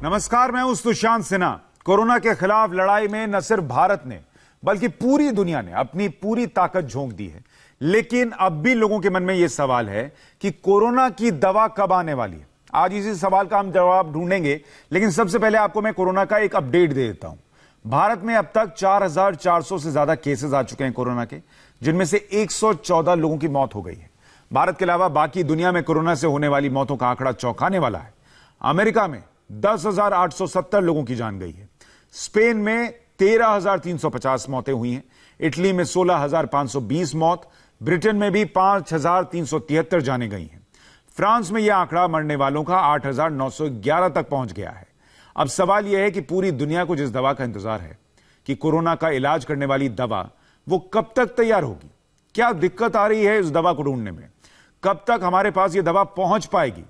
नमस्कार, मैं हूं सुशांत सिन्हा। कोरोना के खिलाफ लड़ाई में न सिर्फ भारत ने बल्कि पूरी दुनिया ने अपनी पूरी ताकत झोंक दी है। लेकिन अब भी लोगों के मन में यह सवाल है कि कोरोना की दवा कब आने वाली है। आज इसी सवाल का हम जवाब ढूंढेंगे, लेकिन सबसे पहले आपको मैं कोरोना का एक अपडेट दे देता हूं। भारत में अब तक 4,400 से ज्यादा केसेस आ चुके हैं कोरोना के, जिनमें से 114 लोगों की मौत हो गई है। भारत के अलावा बाकी दुनिया में कोरोना से होने वाली मौतों का आंकड़ा चौंकाने वाला है। अमेरिका में 10,870 लोगों की जान गई है। स्पेन में 13,350 मौतें हुई हैं। इटली में 16,520 मौत। ब्रिटेन में भी 5,373 जानें गई हैं। फ्रांस में यह आंकड़ा मरने वालों का 8,911 तक पहुंच गया है। अब सवाल यह है कि पूरी दुनिया को जिस दवा का इंतजार है कि कोरोना का इलाज करने वाली दवा, वो कब तक तैयार होगी? क्या दिक्कत आ रही है इस दवा को ढूंढने में? कब तक हमारे पास यह दवा पहुंच पाएगी?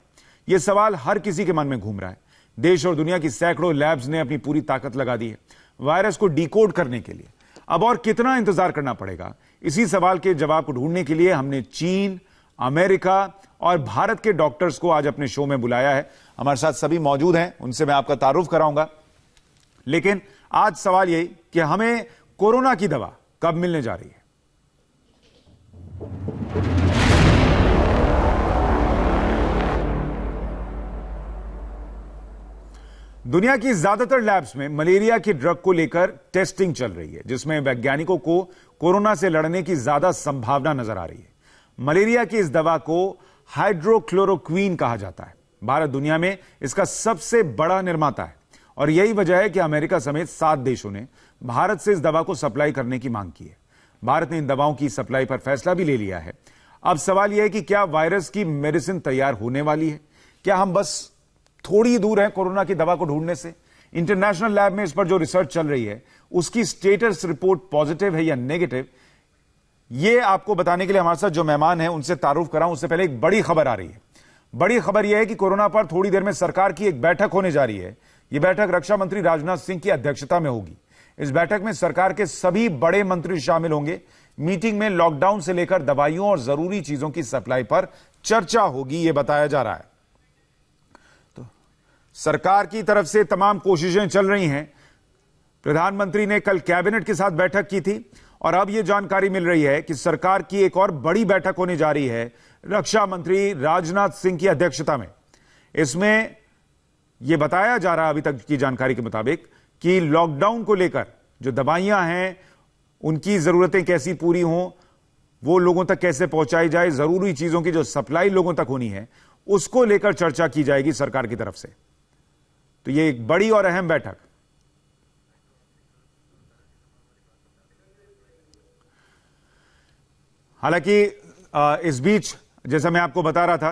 यह सवाल हर किसी के मन में घूम रहा है। देश और दुनिया की सैकड़ों लैब्स ने अपनी पूरी ताकत लगा दी है वायरस को डिकोड करने के लिए। अब और कितना इंतजार करना पड़ेगा? इसी सवाल के जवाब को ढूंढने के लिए हमने चीन, अमेरिका और भारत के डॉक्टर्स को आज अपने शो में बुलाया है। हमारे साथ सभी मौजूद हैं, उनसे मैं आपका तारुफ कराऊंगा। लेकिन आज सवाल यही कि हमें कोरोना की दवा कब मिलने जा रही है। दुनिया की ज्यादातर लैब्स में मलेरिया की ड्रग को लेकर टेस्टिंग चल रही है, जिसमें वैज्ञानिकों को कोरोना से लड़ने की ज्यादा संभावना नजर आ रही है। मलेरिया की इस दवा को हाइड्रोक्लोरोक्वीन कहा जाता है। भारत दुनिया में इसका सबसे बड़ा निर्माता है और यही वजह है कि अमेरिका समेत 7 देशों ने भारत से इस दवा को सप्लाई करने की मांग की है। भारत ने इन दवाओं की सप्लाई पर फैसला भी ले लिया है। अब सवाल यह है कि क्या वायरस की मेडिसिन तैयार होने वाली है? क्या हम बस थोड़ी दूर है कोरोना की दवा को ढूंढने से? इंटरनेशनल लैब में इस पर जो रिसर्च चल रही है, उसकी स्टेटस रिपोर्ट पॉजिटिव है या नेगेटिव, यह आपको बताने के लिए हमारे साथ जो मेहमान हैं उनसे तारुफ कराऊं, उससे पहले एक बड़ी खबर आ रही है। बड़ी खबर यह है कि कोरोना पर थोड़ी देर में सरकार की एक बैठक होने जा रही है। यह बैठक रक्षा मंत्री राजनाथ सिंह की अध्यक्षता में होगी। इस बैठक में सरकार के सभी बड़े मंत्री शामिल होंगे। मीटिंग में लॉकडाउन से लेकर दवाइयों और जरूरी चीजों की सप्लाई पर चर्चा होगी, यह बताया जा रहा है। सरकार की तरफ से तमाम कोशिशें चल रही हैं। प्रधानमंत्री ने कल कैबिनेट के साथ बैठक की थी और अब यह जानकारी मिल रही है कि सरकार की एक और बड़ी बैठक होने जा रही है रक्षा मंत्री राजनाथ सिंह की अध्यक्षता में। इसमें यह बताया जा रहा है अभी तक की जानकारी के मुताबिक कि लॉकडाउन को लेकर जो दवाइयां हैं उनकी जरूरतें कैसी पूरी हों, वो लोगों तक कैसे पहुंचाई जाए, जरूरी चीजों की जो सप्लाई लोगों तक होनी है उसको लेकर चर्चा की जाएगी सरकार की तरफ से। तो ये एक बड़ी और अहम बैठक। हालांकि इस बीच जैसा मैं आपको बता रहा था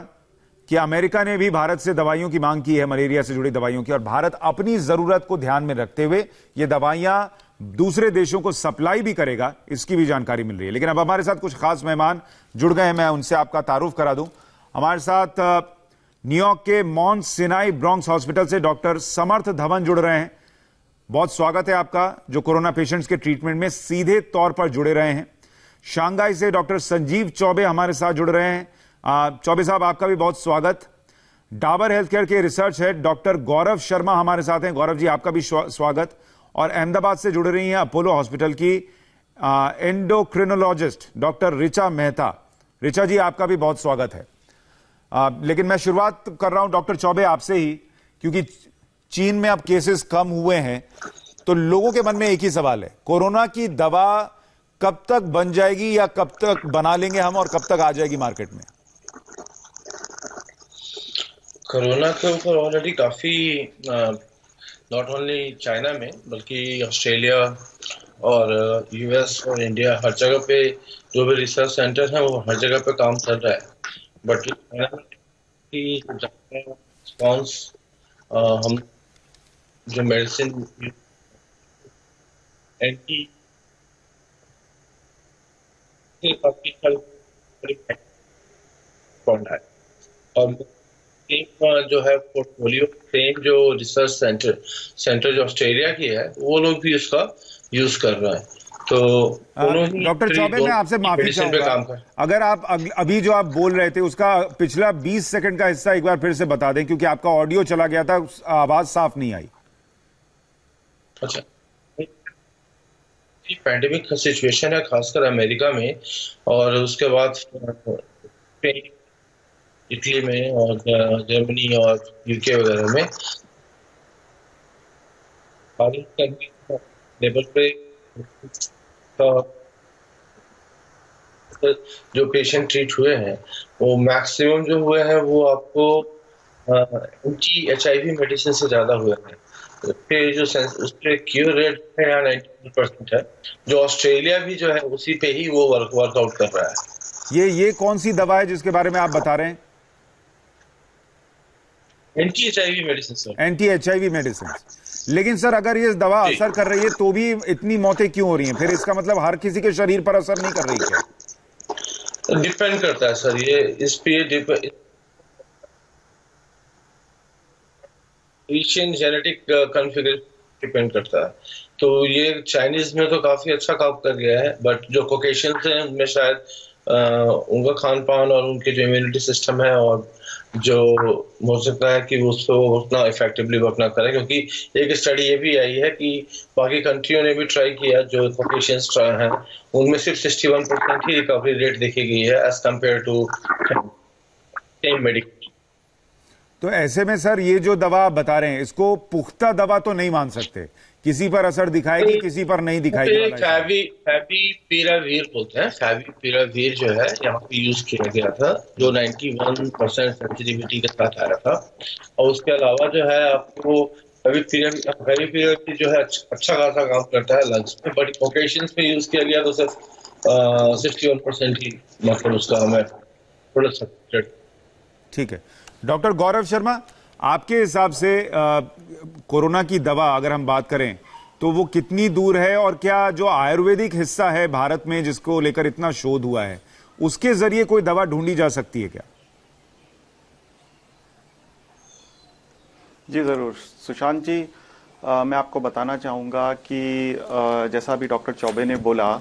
कि अमेरिका ने भी भारत से दवाइयों की मांग की है, मलेरिया से जुड़ी दवाइयों की, और भारत अपनी जरूरत को ध्यान में रखते हुए ये दवाइयां दूसरे देशों को सप्लाई भी करेगा, इसकी भी जानकारी मिल रही है। लेकिन अब हमारे साथ कुछ खास मेहमान जुड़ गए हैं, मैं उनसे आपका तारुफ करा दूं। हमारे साथ न्यूयॉर्क के माउंट सिनाई ब्रॉन्क्स हॉस्पिटल से डॉक्टर समर्थ धवन जुड़ रहे हैं। बहुत स्वागत है आपका, जो कोरोना पेशेंट्स के ट्रीटमेंट में सीधे तौर पर जुड़े रहे हैं। शंघाई से डॉक्टर संजीव चौबे हमारे साथ जुड़ रहे हैं। चौबे साहब, आपका भी बहुत स्वागत। डाबर हेल्थ केयर के research head doctor Gaurav Sharma हमारे साथ हैं। गौरव जी, आपका भी स्वागत। और अहमदाबाद से जुड़ रही हैं अपोलो हॉस्पिटल की एंडोक्रिनोलॉजिस्ट डॉक्टर ऋचा मेहता। ऋचा जी, आपका भी बहुत स्वागत है। लेकिन मैं शुरुआत कर रहा हूं डॉक्टर चौबे आपसे ही, क्योंकि चीन में अब केसेस कम हुए हैं, तो लोगों के मन में एक ही सवाल है, कोरोना की दवा कब तक बन जाएगी या कब तक बना लेंगे हम और कब तक आ जाएगी मार्केट में? कोरोना के ऊपर ऑलरेडी काफी नॉट ओनली चाइना में बल्कि ऑस्ट्रेलिया और यूएस और इंडिया, हर जगह पे जो भी रिसर्च सेंटर है वो हर जगह पे काम कर रहा है। बट की रिस्पॉन्स, हम जो मेडिसिन एंटी और जो है पोर्टफोलियो सेम जो रिसर्च सेंटर जो ऑस्ट्रेलिया की है, वो लोग भी उसका यूज कर रहा है। तो दोनों ही डॉक्टर चौबे, मैं आपसे माफी मेडिसिन पे चाहूंगा, काम कर। अगर आप अभी जो आप बोल रहे थे उसका पिछला 20 सेकंड का हिस्सा एक बार फिर से बता दें, क्योंकि आपका ऑडियो चला गया था, आवाज साफ नहीं आई। अच्छा, पैंडेमिक का सिचुएशन है खासकर अमेरिका में, और उसके बाद स्पेन, इटली में, और जर्मनी और यूके वगैरह में लेवल पे जो पेशेंट ट्रीट हुए हैं, वो मैक्सिमम जो हुए हैं वो आपको एंटी HIV मेडिसिन से ज्यादा हुए हैं। उसके उसके क्यूर रेट है यहाँ 90% है, जो ऑस्ट्रेलिया भी जो है उसी पे ही वो वर्कआउट कर रहा है। ये कौन सी दवा है जिसके बारे में आप बता रहे हैं? Anti HIV medicine sir. Anti HIV medicine. लेकिन सर, अगर ये दवा जी, असर कर रही है तो भी इतनी मौतें क्यों हो रही हैं? फिर इसका मतलब हर किसी के शरीर पर असर नहीं कर रही क्या? डिपेंड करता है सर, ये इस पे एशियन जेनेटिक कॉन्फ़िगरेशन डिपेंड करता है। तो ये चाइनीज में तो काफी अच्छा काम कर गया है, बट जो कोकेशियंस हैं उनमें शायद उनका खान पान और उनके जो इम्यूनिटी सिस्टम है, और जो हो सकता है कि उसको उतना इफेक्टिवली वर्क ना करें, क्योंकि एक स्टडी ये भी आई है कि बाकी कंट्रियों ने भी ट्राई किया, जो कोकेशियंस हैं उनमें सिर्फ 61% ही रिकवरी रेट देखी गई है as compared to same medication. तो ऐसे में सर, ये जो दवा आप बता रहे हैं, इसको पुख्ता दवा तो नहीं मान सकते, किसी पर असर दिखाएगी, किसी पर नहीं दिखाएगी वाला हिसाब। फैविपीरावीर बोलते हैं, फैविपीरावीर जो है यहाँ पे यूज किया गया था, जो 91% सेंसिटिविटी के साथ आया था। और उसके अलावा जो है आपको फैविपीरावीर जो है अच्छा खासा काम करता है लंग्स में, बट ओकेशंस में यूज किया गया तो सिर्फ 61% ही मतलब उसका हमें थोड़ा सा। ठीक है। डॉक्टर गौरव शर्मा, आपके हिसाब से कोरोना की दवा अगर हम बात करें तो वो कितनी दूर है, और क्या जो आयुर्वेदिक हिस्सा है भारत में जिसको लेकर इतना शोध हुआ है, उसके जरिए कोई दवा ढूंढी जा सकती है क्या? जी ज़रूर सुशांत जी, मैं आपको बताना चाहूँगा कि जैसा अभी डॉक्टर चौबे ने बोला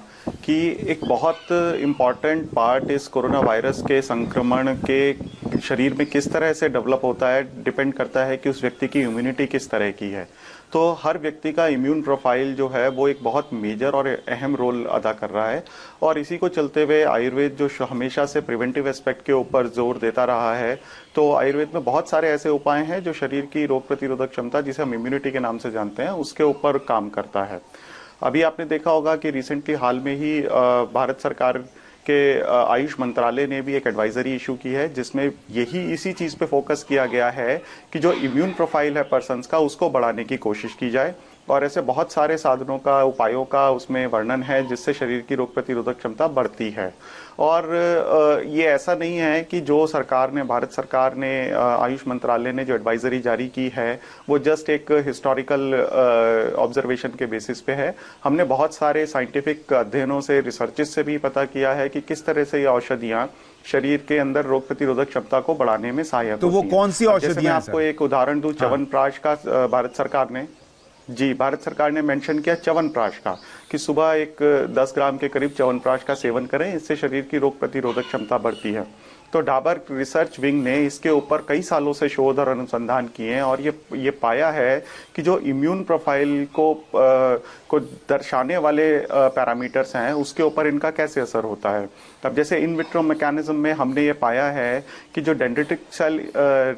कि एक बहुत इम्पॉर्टेंट पार्ट इस कोरोना वायरस के संक्रमण के शरीर में किस तरह से डेवलप होता है, डिपेंड करता है कि उस व्यक्ति की इम्यूनिटी किस तरह की है। तो हर व्यक्ति का इम्यून प्रोफाइल जो है वो एक बहुत मेजर और अहम रोल अदा कर रहा है, और इसी को चलते हुए आयुर्वेद जो हमेशा से प्रिवेंटिव एस्पेक्ट के ऊपर जोर देता रहा है, तो आयुर्वेद में बहुत सारे ऐसे उपाय हैं जो शरीर की रोग प्रतिरोधक क्षमता, जिसे हम इम्यूनिटी के नाम से जानते हैं, उसके ऊपर काम करता है। अभी आपने देखा होगा कि रिसेंटली हाल में ही भारत सरकार के आयुष मंत्रालय ने भी एक एडवाइजरी इशू की है, जिसमें यही इसी चीज पे फोकस किया गया है कि जो इम्यून प्रोफाइल है पर्सन्स का, उसको बढ़ाने की कोशिश की जाए। और ऐसे बहुत सारे साधनों का, उपायों का उसमें वर्णन है जिससे शरीर की रोग प्रतिरोधक क्षमता बढ़ती है। और ये ऐसा नहीं है कि जो सरकार ने, भारत सरकार ने, आयुष मंत्रालय ने जो एडवाइजरी जारी की है वो जस्ट एक हिस्टोरिकल ऑब्जर्वेशन के बेसिस पे है। हमने बहुत सारे साइंटिफिक अध्ययनों से, रिसर्चेस से भी पता किया है कि किस तरह से ये औषधियां शरीर के अंदर रोग प्रतिरोधक क्षमता को बढ़ाने में सहायक तो वो होती हैं। कौन सी औषधियां जैसे मैं हैं आपको सर? एक उदाहरण दूं, च्यवनप्राश का भारत सरकार ने मेंशन किया च्यवनप्राश का, कि सुबह एक 10 ग्राम के करीब च्यवनप्राश का सेवन करें, इससे शरीर की रोग प्रतिरोधक क्षमता बढ़ती है। तो डाबर रिसर्च विंग ने इसके ऊपर कई सालों से शोध और अनुसंधान किए हैं, और ये पाया है कि जो इम्यून प्रोफाइल को दर्शाने वाले पैरामीटर्स हैं, उसके ऊपर इनका कैसे असर होता है। अब जैसे इन विट्रो मैकेनिज्म में हमने ये पाया है कि जो डेंड्रिटिक सेल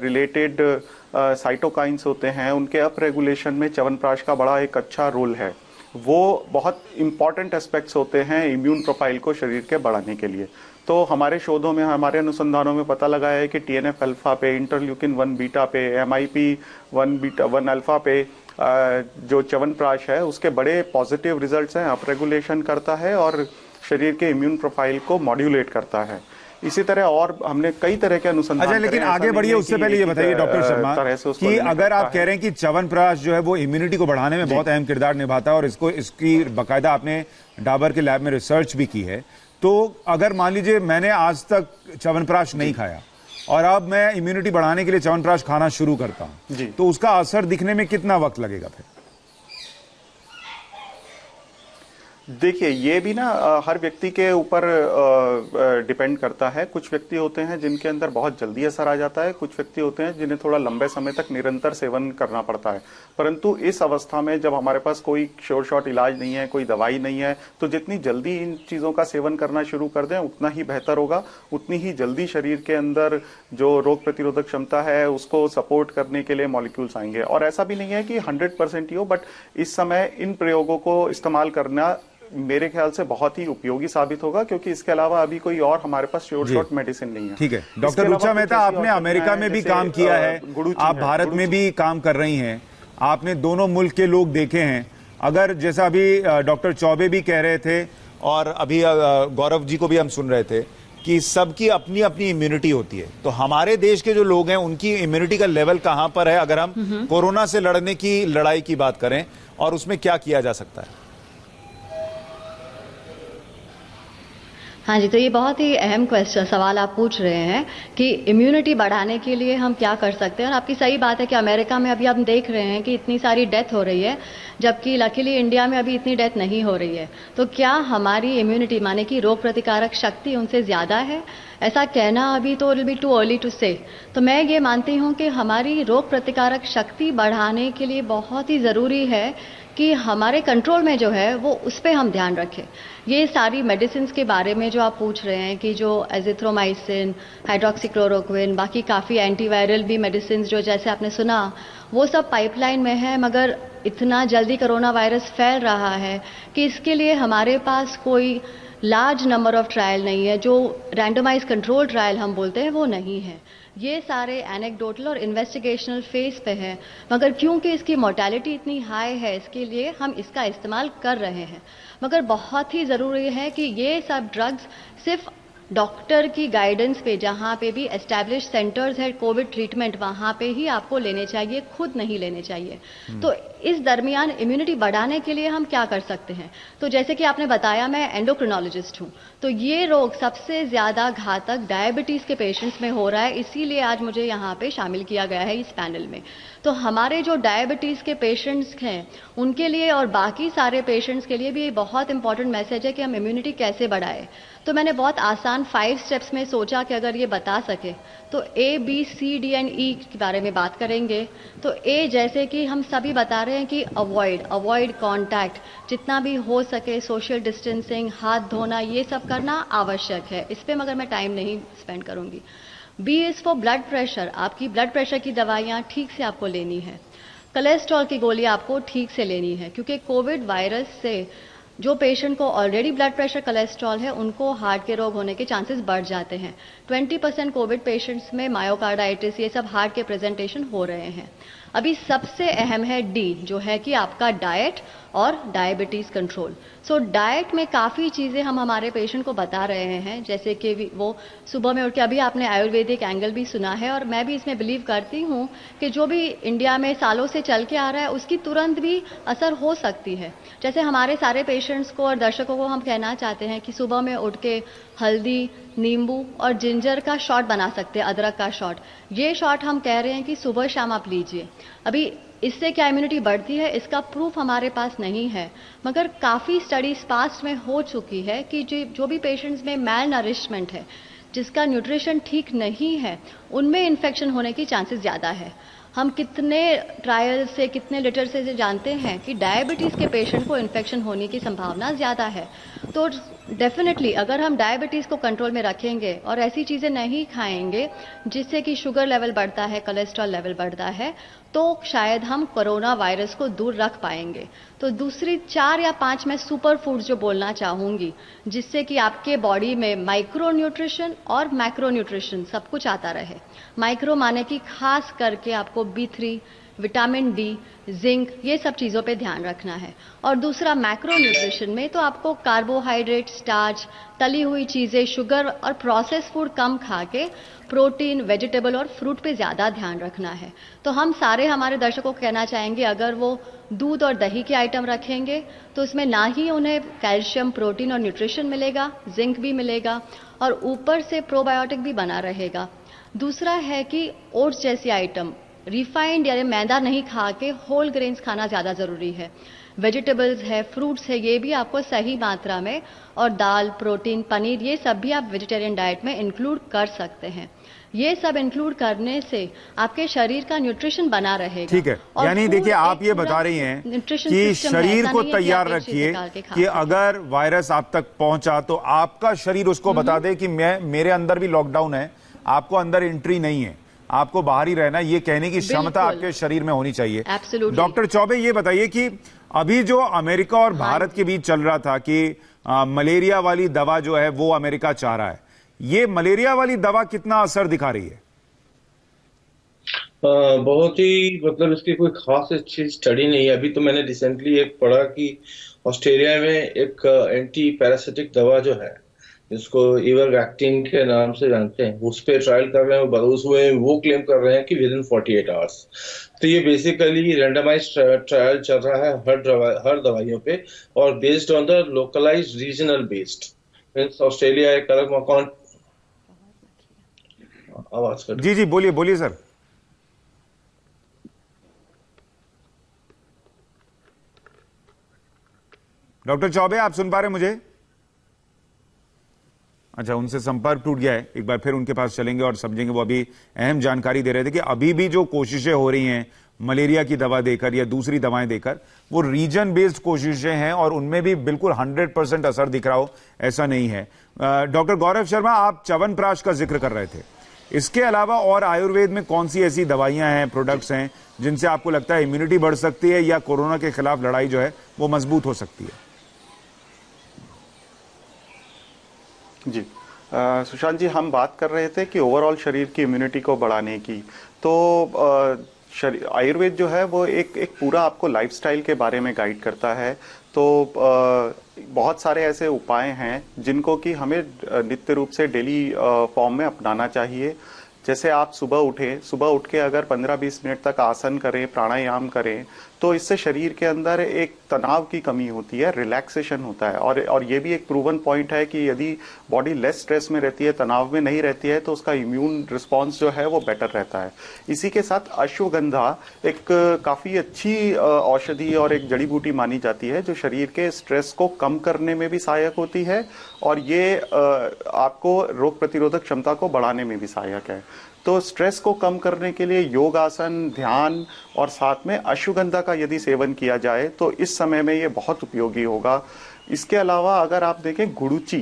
रिलेटेड साइटोकाइंस होते हैं, उनके अप रेगुलेशन में च्यवनप्राश का बड़ा एक अच्छा रोल है। वो बहुत इंपॉर्टेंट एस्पेक्ट्स होते हैं इम्यून प्रोफाइल को शरीर के बढ़ाने के लिए। तो हमारे शोधों में, हमारे अनुसंधानों में पता लगा है कि TNF अल्फा पे, इंटरल्यूकिन 1 बीटा पे, MIP 1 अल्फा पे जो च्यवनप्राश है उसके बड़े पॉजिटिव रिजल्ट्स हैं। अप रेगुलेशन करता है और शरीर के इम्यून प्रोफाइल को मॉड्यूलेट करता है। इसी तरह और हमने कई तरह के अनुसंधान। अच्छा, लेकिन आगे बढ़िए उससे पहले ये बताइए डॉक्टर शर्मा कि अगर आप कह रहे हैं कि च्यवनप्राश जो है वो इम्यूनिटी को बढ़ाने में बहुत अहम किरदार निभाता है, और इसकी बाकायदा आपने डाबर के लैब में रिसर्च भी की है, तो अगर मान लीजिए मैंने आज तक च्यवनप्राश नहीं खाया और अब मैं इम्यूनिटी बढ़ाने के लिए च्यवनप्राश खाना शुरू करता हूं, तो उसका असर दिखने में कितना वक्त लगेगा फिर? देखिए, ये भी ना हर व्यक्ति के ऊपर डिपेंड करता है। कुछ व्यक्ति होते हैं जिनके अंदर बहुत जल्दी असर आ जाता है, कुछ व्यक्ति होते हैं जिन्हें थोड़ा लंबे समय तक निरंतर सेवन करना पड़ता है। परंतु इस अवस्था में जब हमारे पास कोई श्योर शॉट इलाज नहीं है, कोई दवाई नहीं है, तो जितनी जल्दी इन चीजों का सेवन करना शुरू कर दें उतना ही बेहतर होगा। उतनी ही जल्दी शरीर के अंदर जो रोग प्रतिरोधक क्षमता है उसको सपोर्ट करने के लिए मॉलिक्यूल्स आएंगे। और ऐसा भी नहीं है कि 100% ही हो, बट इस समय इन प्रयोगों को इस्तेमाल करना मेरे ख्याल से बहुत ही उपयोगी साबित होगा, क्योंकि इसके अलावा अभी कोई और हमारे पास श्योर शॉट मेडिसिन नहीं है। ठीक है डॉक्टर रुचा मेहता, आपने अमेरिका में भी काम किया है, आप भारत में भी काम कर रही हैं, आपने दोनों मुल्क के लोग देखे हैं। अगर जैसा अभी डॉक्टर चौबे भी कह रहे थे और अभी गौरव जी को भी हम सुन रहे थे कि सबकी अपनी अपनी इम्यूनिटी होती है, तो हमारे देश के जो लोग हैं उनकी इम्यूनिटी का लेवल कहां पर है अगर हम कोरोना से लड़ने की लड़ाई की बात करें, और उसमें क्या किया जा सकता है? हाँ जी, तो ये बहुत ही अहम सवाल आप पूछ रहे हैं कि इम्यूनिटी बढ़ाने के लिए हम क्या कर सकते हैं। और आपकी सही बात है कि अमेरिका में अभी हम देख रहे हैं कि इतनी सारी डेथ हो रही है, जबकि लकीली इंडिया में अभी इतनी डेथ नहीं हो रही है। तो क्या हमारी इम्यूनिटी माने कि रोग प्रतिकारक शक्ति उनसे ज़्यादा है? ऐसा कहना अभी तो will be too early to say. तो मैं ये मानती हूँ कि हमारी रोग प्रतिकारक शक्ति बढ़ाने के लिए बहुत ही ज़रूरी है कि हमारे कंट्रोल में जो है वो उस पर हम ध्यान रखें। ये सारी मेडिसिन के बारे में जो आप पूछ रहे हैं कि जो एजिथ्रोमाइसिन, हाइड्रोक्सीक्लोरोक्विन, बाकी काफ़ी एंटीवायरल भी मेडिसिन जो जैसे आपने सुना वो सब पाइपलाइन में है, मगर इतना जल्दी कोरोना वायरस फैल रहा है कि इसके लिए हमारे पास कोई लार्ज नंबर ऑफ ट्रायल नहीं है, जो रैंडमाइज कंट्रोल ट्रायल हम बोलते हैं वो नहीं है। ये सारे एनेक्डोटल और इन्वेस्टिगेशनल फेज पे है, मगर क्योंकि इसकी मोर्टेलिटी इतनी हाई है इसके लिए हम इसका इस्तेमाल कर रहे हैं। मगर बहुत ही ज़रूरी है कि ये सब ड्रग्स सिर्फ डॉक्टर की गाइडेंस पे, जहाँ पे भी एस्टैब्लिश सेंटर्स है कोविड ट्रीटमेंट, वहाँ पे ही आपको लेने चाहिए, खुद नहीं लेने चाहिए। तो इस दरमियान इम्यूनिटी बढ़ाने के लिए हम क्या कर सकते हैं? तो जैसे कि आपने बताया, मैं एंडोक्रिनोलॉजिस्ट हूँ, तो ये रोग सबसे ज़्यादा घातक डायबिटीज़ के पेशेंट्स में हो रहा है, इसीलिए आज मुझे यहाँ पे शामिल किया गया है इस पैनल में। तो हमारे जो डायबिटीज़ के पेशेंट्स हैं उनके लिए और बाकी सारे पेशेंट्स के लिए भी ये बहुत इंपॉर्टेंट मैसेज है कि हम इम्यूनिटी कैसे बढ़ाएं। तो मैंने बहुत आसान 5 स्टेप्स में सोचा कि अगर ये बता सके तो A, B, C, D and E के बारे में बात करेंगे। तो A जैसे कि हम सभी बता रहे हैं कि अवॉइड कॉन्टैक्ट, जितना भी हो सके सोशल डिस्टेंसिंग, हाथ धोना, ये सब करना आवश्यक है। इस पर मगर मैं टाइम नहीं स्पेंड करूंगी। B is for blood pressure, आपकी ब्लड प्रेशर की दवाइयाँ ठीक से आपको लेनी है। कोलेस्ट्रॉल की गोली आपको ठीक से लेनी है, क्योंकि कोविड वायरस से जो पेशेंट को ऑलरेडी ब्लड प्रेशर कोलेस्ट्रॉल है उनको हार्ट के रोग होने के चांसेस बढ़ जाते हैं। 20% कोविड पेशेंट्स में मायोकार्डाइटिस, ये सब हार्ट के प्रेजेंटेशन हो रहे हैं। अभी सबसे अहम है डी, जो है कि आपका डाइट और डायबिटीज़ कंट्रोल। सो डाइट में काफ़ी चीज़ें हम हमारे पेशेंट को बता रहे हैं, जैसे कि वो सुबह में उठ के, अभी आपने आयुर्वेदिक एंगल भी सुना है और मैं भी इसमें बिलीव करती हूँ कि जो भी इंडिया में सालों से चल के आ रहा है उसकी तुरंत भी असर हो सकती है। जैसे हमारे सारे पेशेंट्स को और दर्शकों को हम कहना चाहते हैं कि सुबह में उठ के हल्दी, नींबू और जिंजर का शॉट बना सकते हैं, अदरक का शॉट। ये शॉट हम कह रहे हैं कि सुबह शाम आप लीजिए। अभी इससे क्या इम्यूनिटी बढ़ती है इसका प्रूफ हमारे पास नहीं है, मगर काफ़ी स्टडीज पास्ट में हो चुकी है कि जो भी पेशेंट्स में मैल नरिशमेंट है, जिसका न्यूट्रिशन ठीक नहीं है, उनमें इन्फेक्शन होने की चांसेस ज़्यादा है। हम कितने ट्रायल से, कितने लिटर से जानते हैं कि डायबिटीज़ के पेशेंट को इन्फेक्शन होने की संभावना ज़्यादा है। तो डेफिनेटली अगर हम डायबिटीज़ को कंट्रोल में रखेंगे और ऐसी चीज़ें नहीं खाएंगे जिससे कि शुगर लेवल बढ़ता है, कोलेस्ट्रॉल लेवल बढ़ता है, तो शायद हम कोरोना वायरस को दूर रख पाएंगे। तो दूसरी 4 या 5 मैं सुपर फूड्स जो बोलना चाहूँगी, जिससे कि आपके बॉडी में माइक्रो न्यूट्रिशन और मैक्रो न्यूट्रिशन सब कुछ आता रहे। माइक्रो माने कि खास करके आपको B3, विटामिन डी, जिंक, ये सब चीज़ों पे ध्यान रखना है। और दूसरा मैक्रो न्यूट्रिशन में तो आपको कार्बोहाइड्रेट, स्टार्च, तली हुई चीज़ें, शुगर और प्रोसेस फूड कम खा के प्रोटीन, वेजिटेबल और फ्रूट पे ज़्यादा ध्यान रखना है। तो हम सारे हमारे दर्शकों को कहना चाहेंगे, अगर वो दूध और दही के आइटम रखेंगे तो उसमें ना ही उन्हें कैल्शियम, प्रोटीन और न्यूट्रिशन मिलेगा, जिंक भी मिलेगा और ऊपर से प्रोबायोटिक भी बना रहेगा। दूसरा है कि ओट्स जैसी आइटम, रिफाइंड यानी मैदा नहीं खा के होल ग्रेन्स खाना ज़्यादा ज़रूरी है। वेजिटेबल्स है, फ्रूट्स है, ये भी आपको सही मात्रा में, और दाल, प्रोटीन, पनीर, ये सब भी आप वेजिटेरियन डाइट में इंक्लूड कर सकते हैं। ये सब इंक्लूड करने से आपके शरीर का न्यूट्रिशन बना रहेगा। ठीक है, यानी देखिए आप ये बता रही हैं कि शरीर को तैयार रखिए कि अगर वायरस आप तक पहुंचा तो आपका शरीर उसको बता दे कि मेरे अंदर भी लॉकडाउन है, आपको अंदर एंट्री नहीं है, आपको बाहर ही रहना, ये कहने की क्षमता आपके शरीर में होनी चाहिए। डॉक्टर चौबे ये बताइए कि अभी जो अमेरिका और भारत के बीच चल रहा था कि मलेरिया वाली दवा जो है वो अमेरिका चाह रहा है, ये मलेरिया वाली दवा कितना असर दिखा रही है? बहुत ही मतलब इसकी कोई खास अच्छी स्टडी नहीं है। अभी तो मैंने रिसेंटली एक पढ़ा कि ऑस्ट्रेलिया में एक एंटी पैरासिटिक दवा जो है, जिसको इवरवैक्टिन के नाम से जानते हैं, उस पर ट्रायल कर रहे हैं। उसमें वो क्लेम कर रहे हैं कि विद इन 48 आवर्स। तो ये बेसिकली रैंडमाइज ट्रायल चल रहा है हर दवाइयों पे, और based on the localized regional based. Means Australia एक अलग मकान। आवाज कर जी बोलिए बोलिए सर। डॉक्टर चौबे आप सुन पा रहे हैं मुझे? अच्छा, उनसे संपर्क टूट गया है। एक बार फिर उनके पास चलेंगे और समझेंगे। वो अभी अहम जानकारी दे रहे थे कि अभी भी जो कोशिशें हो रही हैं मलेरिया की दवा देकर या दूसरी दवाएं देकर, वो रीजन बेस्ड कोशिशें हैं और उनमें भी बिल्कुल 100% असर दिख रहा हो ऐसा नहीं है। डॉक्टर गौरव शर्मा, आप च्यवनप्राश का जिक्र कर रहे थे, इसके अलावा और आयुर्वेद में कौन सी ऐसी दवाइयां हैं, प्रोडक्ट्स हैं जिनसे आपको लगता है इम्यूनिटी बढ़ सकती है या कोरोना के खिलाफ लड़ाई जो है वो मजबूत हो सकती है? जी सुशांत जी, हम बात कर रहे थे कि ओवरऑल शरीर की इम्यूनिटी को बढ़ाने की। तो आयुर्वेद जो है वो एक पूरा आपको लाइफस्टाइल के बारे में गाइड करता है। तो बहुत सारे ऐसे उपाय हैं जिनको कि हमें नित्य रूप से डेली फॉर्म में अपनाना चाहिए। जैसे आप सुबह उठ के अगर 15-20 मिनट तक आसन करें, प्राणायाम करें, तो इससे शरीर के अंदर एक तनाव की कमी होती है, रिलैक्सेशन होता है। और ये भी एक प्रूवन पॉइंट है कि यदि बॉडी लेस स्ट्रेस में रहती है, तनाव में नहीं रहती है, तो उसका इम्यून रिस्पॉन्स जो है वो बेटर रहता है। इसी के साथ अश्वगंधा एक काफी अच्छी औषधि और एक जड़ी बूटी मानी जाती है, जो शरीर के स्ट्रेस को कम करने में भी सहायक होती है और ये आपको रोग प्रतिरोधक क्षमता को बढ़ाने में भी सहायक है। तो स्ट्रेस को कम करने के लिए योगासन, ध्यान और साथ में अश्वगंधा का यदि सेवन किया जाए तो इस समय में ये बहुत उपयोगी होगा। इसके अलावा अगर आप देखें गुड़ुचि,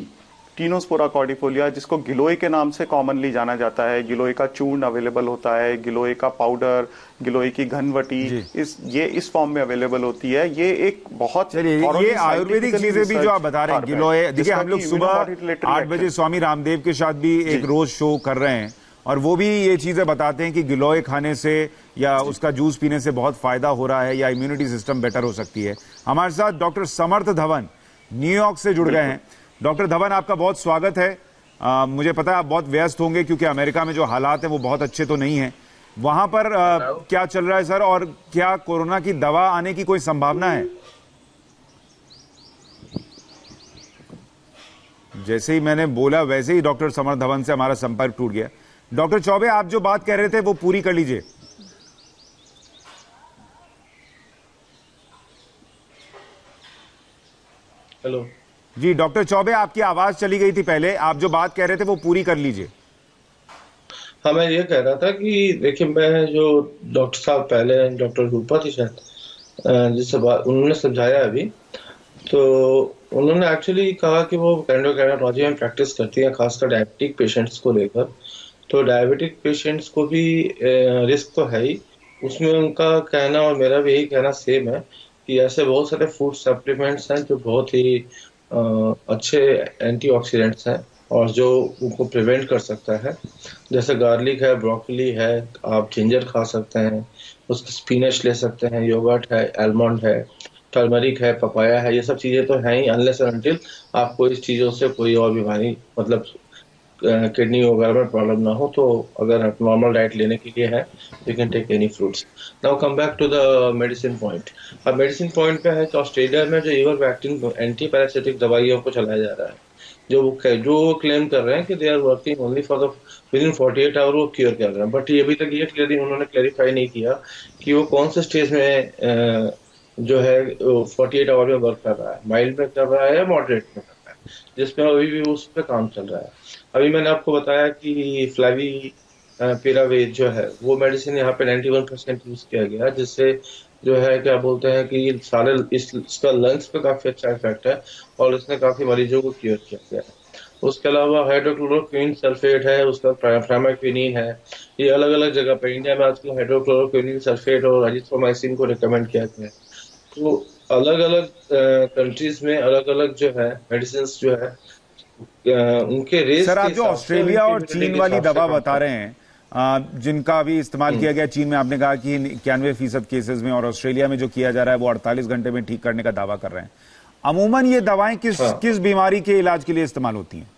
टिनोस्पोरा कॉर्डिफोलिया, जिसको गिलोय के नाम से कॉमनली जाना जाता है, गिलोय का चूर्ण अवेलेबल होता है, गिलोय का पाउडर, गिलोय की घनवटी, इस फॉर्म में अवेलेबल होती है। ये एक बहुत ये आयुर्वेदिक चीजें भी जो आप बता रहे हैं, गिलोय, देखिए हम लोग सुबह 8 बजे स्वामी रामदेव के साथ भी एक रोज शो कर रहे हैं और वो भी ये चीजें बताते हैं कि गिलोय खाने से या उसका जूस पीने से बहुत फायदा हो रहा है या इम्यूनिटी सिस्टम बेटर हो सकती है। हमारे साथ डॉक्टर समर्थ धवन न्यूयॉर्क से जुड़ गए हैं। डॉक्टर धवन, आपका बहुत स्वागत है। मुझे पता है आप बहुत व्यस्त होंगे क्योंकि अमेरिका में जो हालात हैं वो बहुत अच्छे तो नहीं है। वहां पर क्या चल रहा है सर, और क्या कोरोना की दवा आने की कोई संभावना है? जैसे ही मैंने बोला वैसे ही डॉक्टर समर्थ धवन से हमारा संपर्क टूट गया। डॉक्टर चौबे, आप जो बात कह रहे थे वो पूरी कर लीजिए। हेलो जी डॉक्टर चौबे, आपकी आवाज चली गई थी पहले, आप जो बात कह रहे थे वो पूरी कर लीजिए। हाँ, मैं ये कह रहा था कि देखिए, मैं जो डॉक्टर साहब पहले डॉक्टर रूपा थी शायद, जिससे बात उन्होंने समझाया अभी, तो उन्होंने एक्चुअली कहा कि वो एंडोक्राइनोलॉजी में प्रैक्टिस करती हैं, खासकर डायबिटिक पेशेंट्स को लेकर। तो डायबिटिक पेशेंट्स को भी रिस्क तो है ही, उसमें उनका कहना और मेरा भी यही कहना सेम है कि ऐसे बहुत सारे फूड सप्लीमेंट्स हैं जो बहुत ही अच्छे एंटीऑक्सीडेंट्स हैं और जो उनको प्रिवेंट कर सकता है। जैसे गार्लिक है, ब्रोकली है, आप जिंजर खा सकते हैं, उसके स्पिनच ले सकते हैं, योगर्ट है, आलमंड है, टर्मरिक है, पपाया है। ये सब चीजें तो हैं ही, अनलेस एंड अनटिल आपको इस चीजों से कोई और बीमारी, मतलब किडनी वगैरह में प्रॉब्लम ना हो, तो अगर आप नॉर्मल डाइट लेने के लिए है, you can take any fruits. Now come back to the medicine point. अब मेडिसिन पॉइंट पे है कि ऑस्ट्रेलिया में जो इवरवैक्टिन एंटी पैरासिटिक दवाइयों को चलाया जा रहा है, जो क्लेम कर रहे हैं कि they are working only for the within 48 hour वो क्योर कर रहे हैं। बट ये अभी तक ये क्लियरली उन्होंने क्लैरिफाई नहीं किया कि वो कौन से स्टेज में जो है 48 आवर में वर्क कर रहा है, माइल्ड में कर रहा है या मॉडरेट में कर रहा है, जिसमें अभी भी उस पर काम चल रहा है। अभी मैंने आपको बताया कि फ्लैवी पिरावेज जो है वो मेडिसिन यहाँ पे 91% यूज किया गया, जिससे जो है क्या बोलते हैं कि सारे इसका लंग्स पे काफी अच्छा इफेक्ट है और इसने काफी मरीजों को क्योर किया गया है। उसके अलावा हाइड्रोक्लोरोक्विन सल्फेट है, उसका प्रामाक्विनिन है। ये अलग अलग जगह पे इंडिया में आजकल हाइड्रोक्लोरोक्विनिन सल्फेट और अजिथ्रोमाइसिन को रिकमेंड किया गया है। तो अलग अलग कंट्रीज में अलग अलग जो है मेडिसिन जो है उनके रेस सर, के आप जो हिसाब से, ऑस्ट्रेलिया उनकी और इम्यूनिटी चीन के वाली हिसाब से दवा काम बता कर रहे हैं, जिनका अभी इस्तेमाल किया गया चीन में, आपने कहा कि 91% केसेस में, और ऑस्ट्रेलिया में जो किया जा रहा है वो 48 घंटे में ठीक करने का दावा कर रहे हैं। अमूमन ये दवाएं किस हाँ, किस बीमारी के इलाज के लिए इस्तेमाल होती हैं?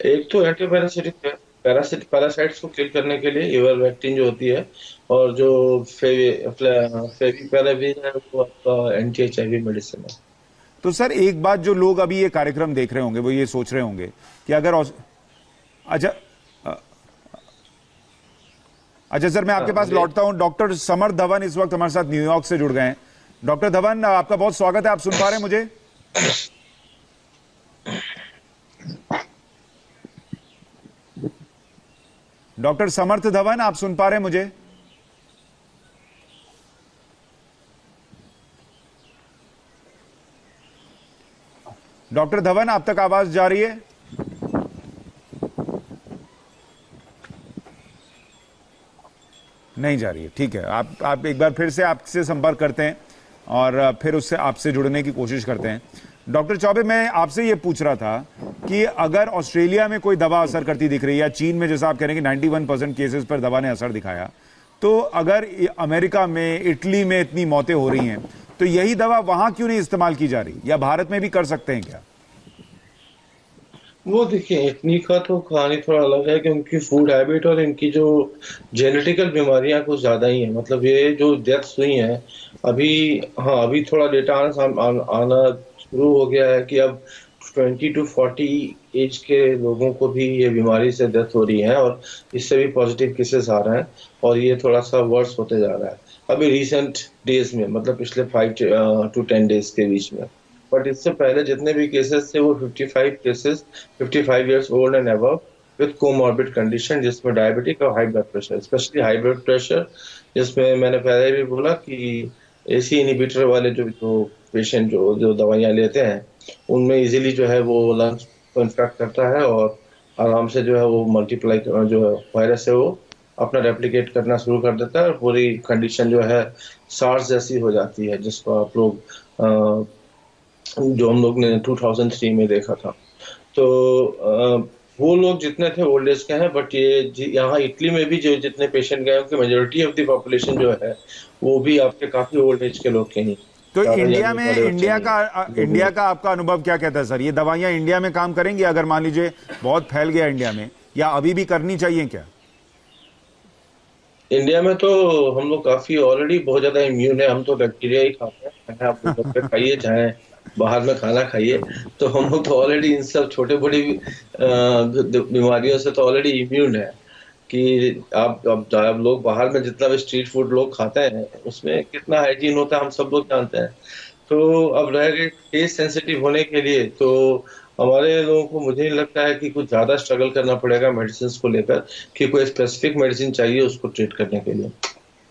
एक तो एंटीपैरासिटिक है, पैरासाइट्स को किल करने के लिए इवरमेक्टिन जो होती है, और जो फेविपिराविर है वो आपका एंटी HIV मेडिसिन है। तो सर, एक बात जो लोग अभी ये कार्यक्रम देख रहे होंगे वो ये सोच रहे होंगे कि अगर अच्छा अ- अच्छा सर, मैं आपके हाँ पास लौटता हूं। डॉक्टर समर धवन इस वक्त हमारे साथ न्यूयॉर्क से जुड़ गए हैं। डॉक्टर धवन, आपका बहुत स्वागत है। आप सुन पा रहे हैं मुझे? डॉक्टर समर्थ धवन, आप सुन पा रहे हैं मुझे? डॉक्टर धवन, आप तक आवाज जा रही है? नहीं जा रही है। ठीक है, आप एक बार फिर से आपसे संपर्क करते हैं और फिर उससे आपसे जुड़ने की कोशिश करते हैं। डॉक्टर चौबे, मैं आपसे ये पूछ रहा था कि अगर ऑस्ट्रेलिया में कोई दवा असर करती दिख रही है, या चीन में जैसा आप कह रहे हैं कि 91% केसेस पर दवा ने असर दिखाया, तो अगर अमेरिका में, इटली में इतनी मौतें हो रही हैं, तो यही दवा वहां क्यों नहीं इस्तेमाल की जा रही, या भारत में भी कर सकते हैं क्या? वो देखिए, इटली का तो कहानी थोड़ा अलग है कि उनकी फूड हैबिट और इनकी जो जेनेटिकल बीमारियां कुछ ज्यादा ही है। मतलब ये जो डेथ्स हुई हैं अभी, हाँ अभी थोड़ा डेटा आना शुरू हो गया है कि अब 20 to 40 एज के लोगों को भी ये बीमारी से डेथ हो रही है, और इससे भी पॉजिटिव केसेस आ रहे हैं, और ये थोड़ा सा वर्स होते जा रहा है अभी रिसेंट डेज में, मतलब पिछले 5 to 10 डेज के बीच में। बट इससे पहले जितने भी केसेस थे वो 55 cases 55 years old and above with comorbid condition, जिसमें डायबिटिक और high blood pressure, specially high blood pressure, जिसमें मैंने पहले भी बोला कि एसी इनहिबिटर वाले जो जो पेशेंट जो जो दवाइयां लेते हैं उनमें इजीली जो है वो लंग्स को इन्फेक्ट करता है, और आराम से जो है वो मल्टीप्लाई जो है वायरस है वो अपना रेप्लिकेट करना शुरू कर देता है, और पूरी कंडीशन जो है सार्स जैसी हो जाती है, जिसको आप लोग जो हम लोग ने 2003 में देखा था। तो वो लोग जितने थे ओल्ड एज के हैं, बट ये यहाँ इटली में भी जो जितने पेशेंट गए उनकी मेजोरिटी ऑफ द पॉपुलेशन जो है वो भी आपके काफी ओल्ड एज के लोग के ही, तो ज्यादा इंडिया यंग में, वाले बच्चे नहीं। इंडिया का आपका अनुभव क्या कहता है सर? ये दवाइयां इंडिया में काम करेंगी अगर मान लीजिए बहुत फैल गया इंडिया में, या अभी भी करनी चाहिए क्या? इंडिया में तो हम लोग काफी ऑलरेडी बहुत ज्यादा इम्यून है, हम तो बैक्टीरिया ही खाते हैं, चाहे आप घर पे खाइए चाहे बाहर में खाना खाइए, तो हम लोग तो ऑलरेडी इन सब छोटे बड़ी बीमारियों से तो ऑलरेडी इम्यून है। कि आप लोग बाहर में जितना भी स्ट्रीट फूड लोग खाते हैं उसमें कितना हाइजीन होता है हम सब लोग जानते हैं। तो अब रह गए टेस्ट सेंसिटिव होने के लिए, तो हमारे लोगों को मुझे नहीं लगता है कि कुछ ज्यादा स्ट्रगल करना पड़ेगा मेडिसिन को लेकर, कि कोई स्पेसिफिक मेडिसिन चाहिए उसको ट्रीट करने के लिए।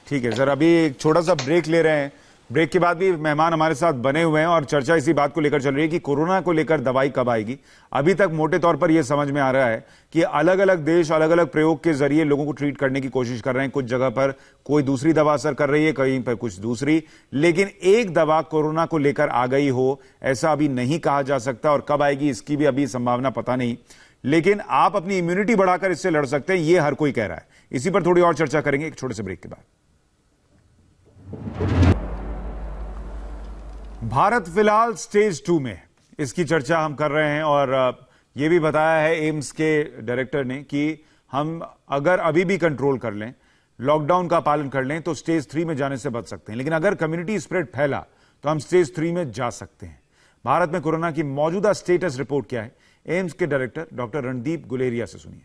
ठीक है सर, अभी एक छोटा सा ब्रेक ले रहे हैं। ब्रेक के बाद भी मेहमान हमारे साथ बने हुए हैं और चर्चा इसी बात को लेकर चल रही है कि कोरोना को लेकर दवाई कब आएगी। अभी तक मोटे तौर पर यह समझ में आ रहा है कि अलग अलग देश अलग अलग प्रयोग के जरिए लोगों को ट्रीट करने की कोशिश कर रहे हैं। कुछ जगह पर कोई दूसरी दवा असर कर रही है, कहीं पर कुछ दूसरी, लेकिन एक दवा कोरोना को लेकर आ गई हो ऐसा अभी नहीं कहा जा सकता, और कब आएगी इसकी भी अभी संभावना पता नहीं। लेकिन आप अपनी इम्यूनिटी बढ़ाकर इससे लड़ सकते हैं, यह हर कोई कह रहा है। इसी पर थोड़ी और चर्चा करेंगे एक छोटे से ब्रेक के बाद। भारत फिलहाल स्टेज 2 में, इसकी चर्चा हम कर रहे हैं, और यह भी बताया है एम्स के डायरेक्टर ने कि हम अगर अभी भी कंट्रोल कर लें, लॉकडाउन का पालन कर लें, तो स्टेज 3 में जाने से बच सकते हैं। लेकिन अगर कम्युनिटी स्प्रेड फैला तो हम स्टेज 3 में जा सकते हैं। भारत में कोरोना की मौजूदा स्टेटस रिपोर्ट क्या है, एम्स के डायरेक्टर डॉक्टर रणदीप गुलेरिया से सुनिए।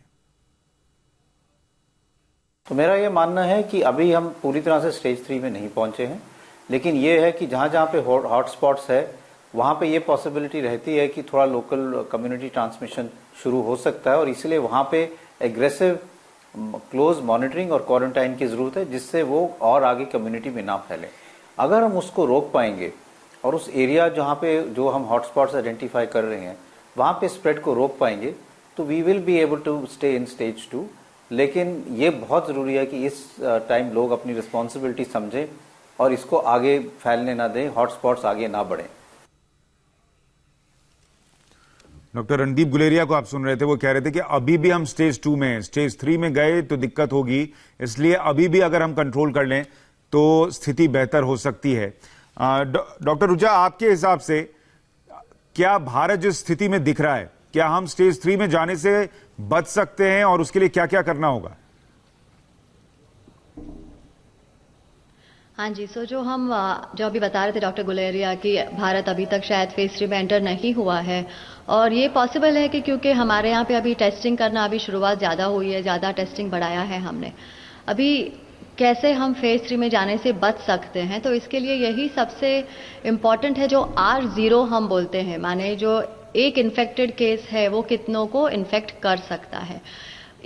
तो मेरा यह मानना है कि अभी हम पूरी तरह से स्टेज 3 में नहीं पहुंचे हैं। लेकिन ये है कि जहाँ जहाँ पे हॉटस्पॉट्स है वहाँ पे ये पॉसिबिलिटी रहती है कि थोड़ा लोकल कम्युनिटी ट्रांसमिशन शुरू हो सकता है, और इसलिए वहाँ पे एग्रेसिव क्लोज मॉनिटरिंग और क्वारंटाइन की जरूरत है, जिससे वो और आगे कम्युनिटी में ना फैले। अगर हम उसको रोक पाएंगे और उस एरिया जहाँ पे जो हम हॉटस्पॉट्स आइडेंटिफाई कर रहे हैं वहाँ पे स्प्रेड को रोक पाएंगे तो we will be able to stay in stage 2। लेकिन ये बहुत ज़रूरी है कि इस टाइम लोग अपनी रिस्पॉन्सिबिलिटी समझें और इसको आगे फैलने ना दें, हॉटस्पॉट्स आगे ना बढ़ें। डॉक्टर रणदीप गुलेरिया को आप सुन रहे थे, वो कह रहे थे कि अभी भी हम स्टेज 2 में हैं, स्टेज 3 में गए तो दिक्कत होगी, इसलिए अभी भी अगर हम कंट्रोल कर लें तो स्थिति बेहतर हो सकती है। डॉक्टर ऊचा, आपके हिसाब से क्या भारत जिस स्थिति में दिख रहा है, क्या हम स्टेज 3 में जाने से बच सकते हैं और उसके लिए क्या क्या करना होगा? हाँ जी, सो जो अभी बता रहे थे डॉक्टर गुलेरिया कि भारत अभी तक शायद फेज 3 में एंटर नहीं हुआ है, और ये पॉसिबल है कि क्योंकि हमारे यहाँ पे अभी टेस्टिंग करना अभी शुरुआत ज़्यादा हुई है, ज़्यादा टेस्टिंग बढ़ाया है हमने। अभी कैसे हम फेज 3 में जाने से बच सकते हैं, तो इसके लिए यही सबसे इम्पॉर्टेंट है जो R0 हम बोलते हैं, माने जो एक इन्फेक्टेड केस है वो कितनों को इन्फेक्ट कर सकता है।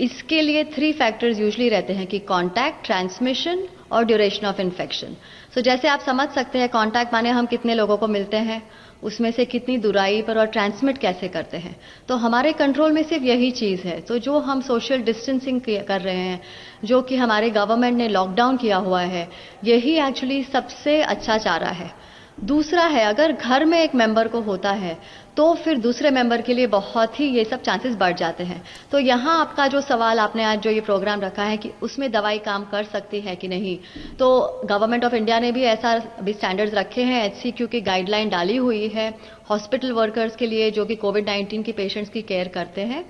इसके लिए 3 फैक्टर्स यूजुअली रहते हैं कि कांटेक्ट, ट्रांसमिशन और ड्यूरेशन ऑफ इन्फेक्शन। सो जैसे आप समझ सकते हैं, कांटेक्ट माने हम कितने लोगों को मिलते हैं, उसमें से कितनी दूराई पर, और ट्रांसमिट कैसे करते हैं। तो हमारे कंट्रोल में सिर्फ यही चीज़ है। तो जो हम सोशल डिस्टेंसिंग कर रहे हैं, जो कि हमारे गवर्नमेंट ने लॉकडाउन किया हुआ है, यही एक्चुअली सबसे अच्छा चारा है। दूसरा है, अगर घर में एक मेंबर को होता है तो फिर दूसरे मेंबर के लिए बहुत ही ये सब चांसेस बढ़ जाते हैं। तो यहाँ आपका जो सवाल आपने आज जो ये प्रोग्राम रखा है कि उसमें दवाई काम कर सकती है कि नहीं, तो गवर्नमेंट ऑफ इंडिया ने भी ऐसा अभी स्टैंडर्ड्स रखे हैं, HCQ की गाइडलाइन डाली हुई है हॉस्पिटल वर्कर्स के लिए जो कि कोविड-19 की पेशेंट्स की केयर करते हैं,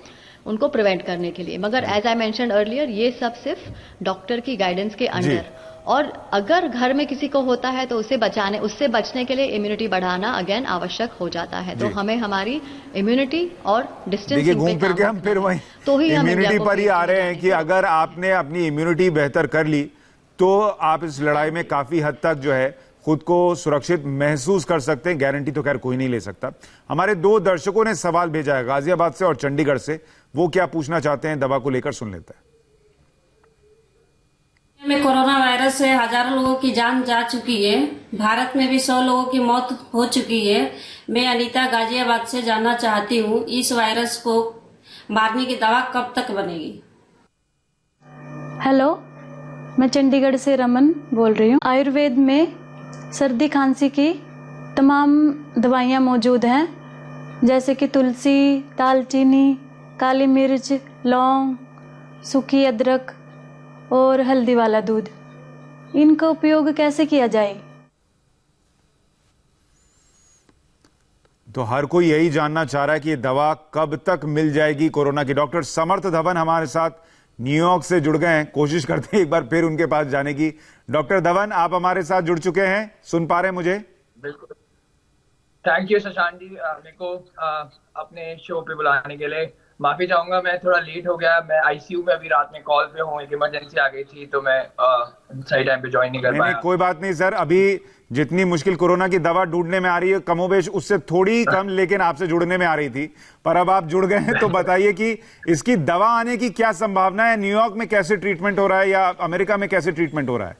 उनको प्रिवेंट करने के लिए। मगर एज आई मेंशन्ड अर्लियर, ये सब सिर्फ डॉक्टर की गाइडेंस के अंडर, और अगर घर में किसी को होता है तो उससे बचने के लिए इम्यूनिटी बढ़ाना अगेन आवश्यक हो जाता है। तो हमें हमारी इम्यूनिटी और डिस्टेंसिंग घूम फिर के हम फिर वही तो ही इम्यूनिटी पर ही आ रहे हैं कि अगर आपने अपनी इम्यूनिटी बेहतर कर ली तो आप इस लड़ाई में काफी हद तक जो है खुद को सुरक्षित महसूस कर सकते हैं। गारंटी तो खैर कोई नहीं ले सकता। हमारे 2 दर्शकों ने सवाल भेजा है गाजियाबाद से और चंडीगढ़ से, वो क्या पूछना चाहते हैं दवा को लेकर सुन लेते हैं। में कोरोना वायरस से हजारों लोगों की जान जा चुकी है, भारत में भी 100 लोगों की मौत हो चुकी है। मैं अनीता गाजियाबाद से जानना चाहती हूँ, इस वायरस को मारने की दवा कब तक बनेगी? हेलो, मैं चंडीगढ़ से रमन बोल रही हूँ। आयुर्वेद में सर्दी खांसी की तमाम दवाइयाँ मौजूद हैं, जैसे कि तुलसी, दालचीनी, काली मिर्च, लौंग, सूखी अदरक और हल्दी वाला दूध। इनका उपयोग कैसे किया जाए? तो हर कोई यही जानना चाह रहा है कि ये दवा कब तक मिल जाएगी कोरोना की। डॉक्टर समर्थ धवन हमारे साथ न्यूयॉर्क से जुड़ गए हैं, कोशिश करते हैं एक बार फिर उनके पास जाने की। डॉक्टर धवन, आप हमारे साथ जुड़ चुके हैं, सुन पा रहे हैं मुझे? बिल्कुल, थैंक यू शशांक जी, मेरे को अपने शो पे बुलाने के लिए। माफी चाहूंगा, मैं थोड़ा लेट हो गया। मैं आईसीयू में अभी रात में कॉल पे हूँ, एक इमरजेंसी आ गई थी तो मैं सही टाइम पे ज्वाइन नहीं कर पाया। कोई बात नहीं सर, अभी जितनी मुश्किल कोरोना की दवा ढूंढने में आ रही है कमोबेश उससे थोड़ी कम लेकिन आपसे जुड़ने में आ रही थी, पर अब आप जुड़ गए हैं तो बताइए कि इसकी दवा आने की क्या संभावना है? न्यूयॉर्क में कैसे ट्रीटमेंट हो रहा है या अमेरिका में कैसे ट्रीटमेंट हो रहा है?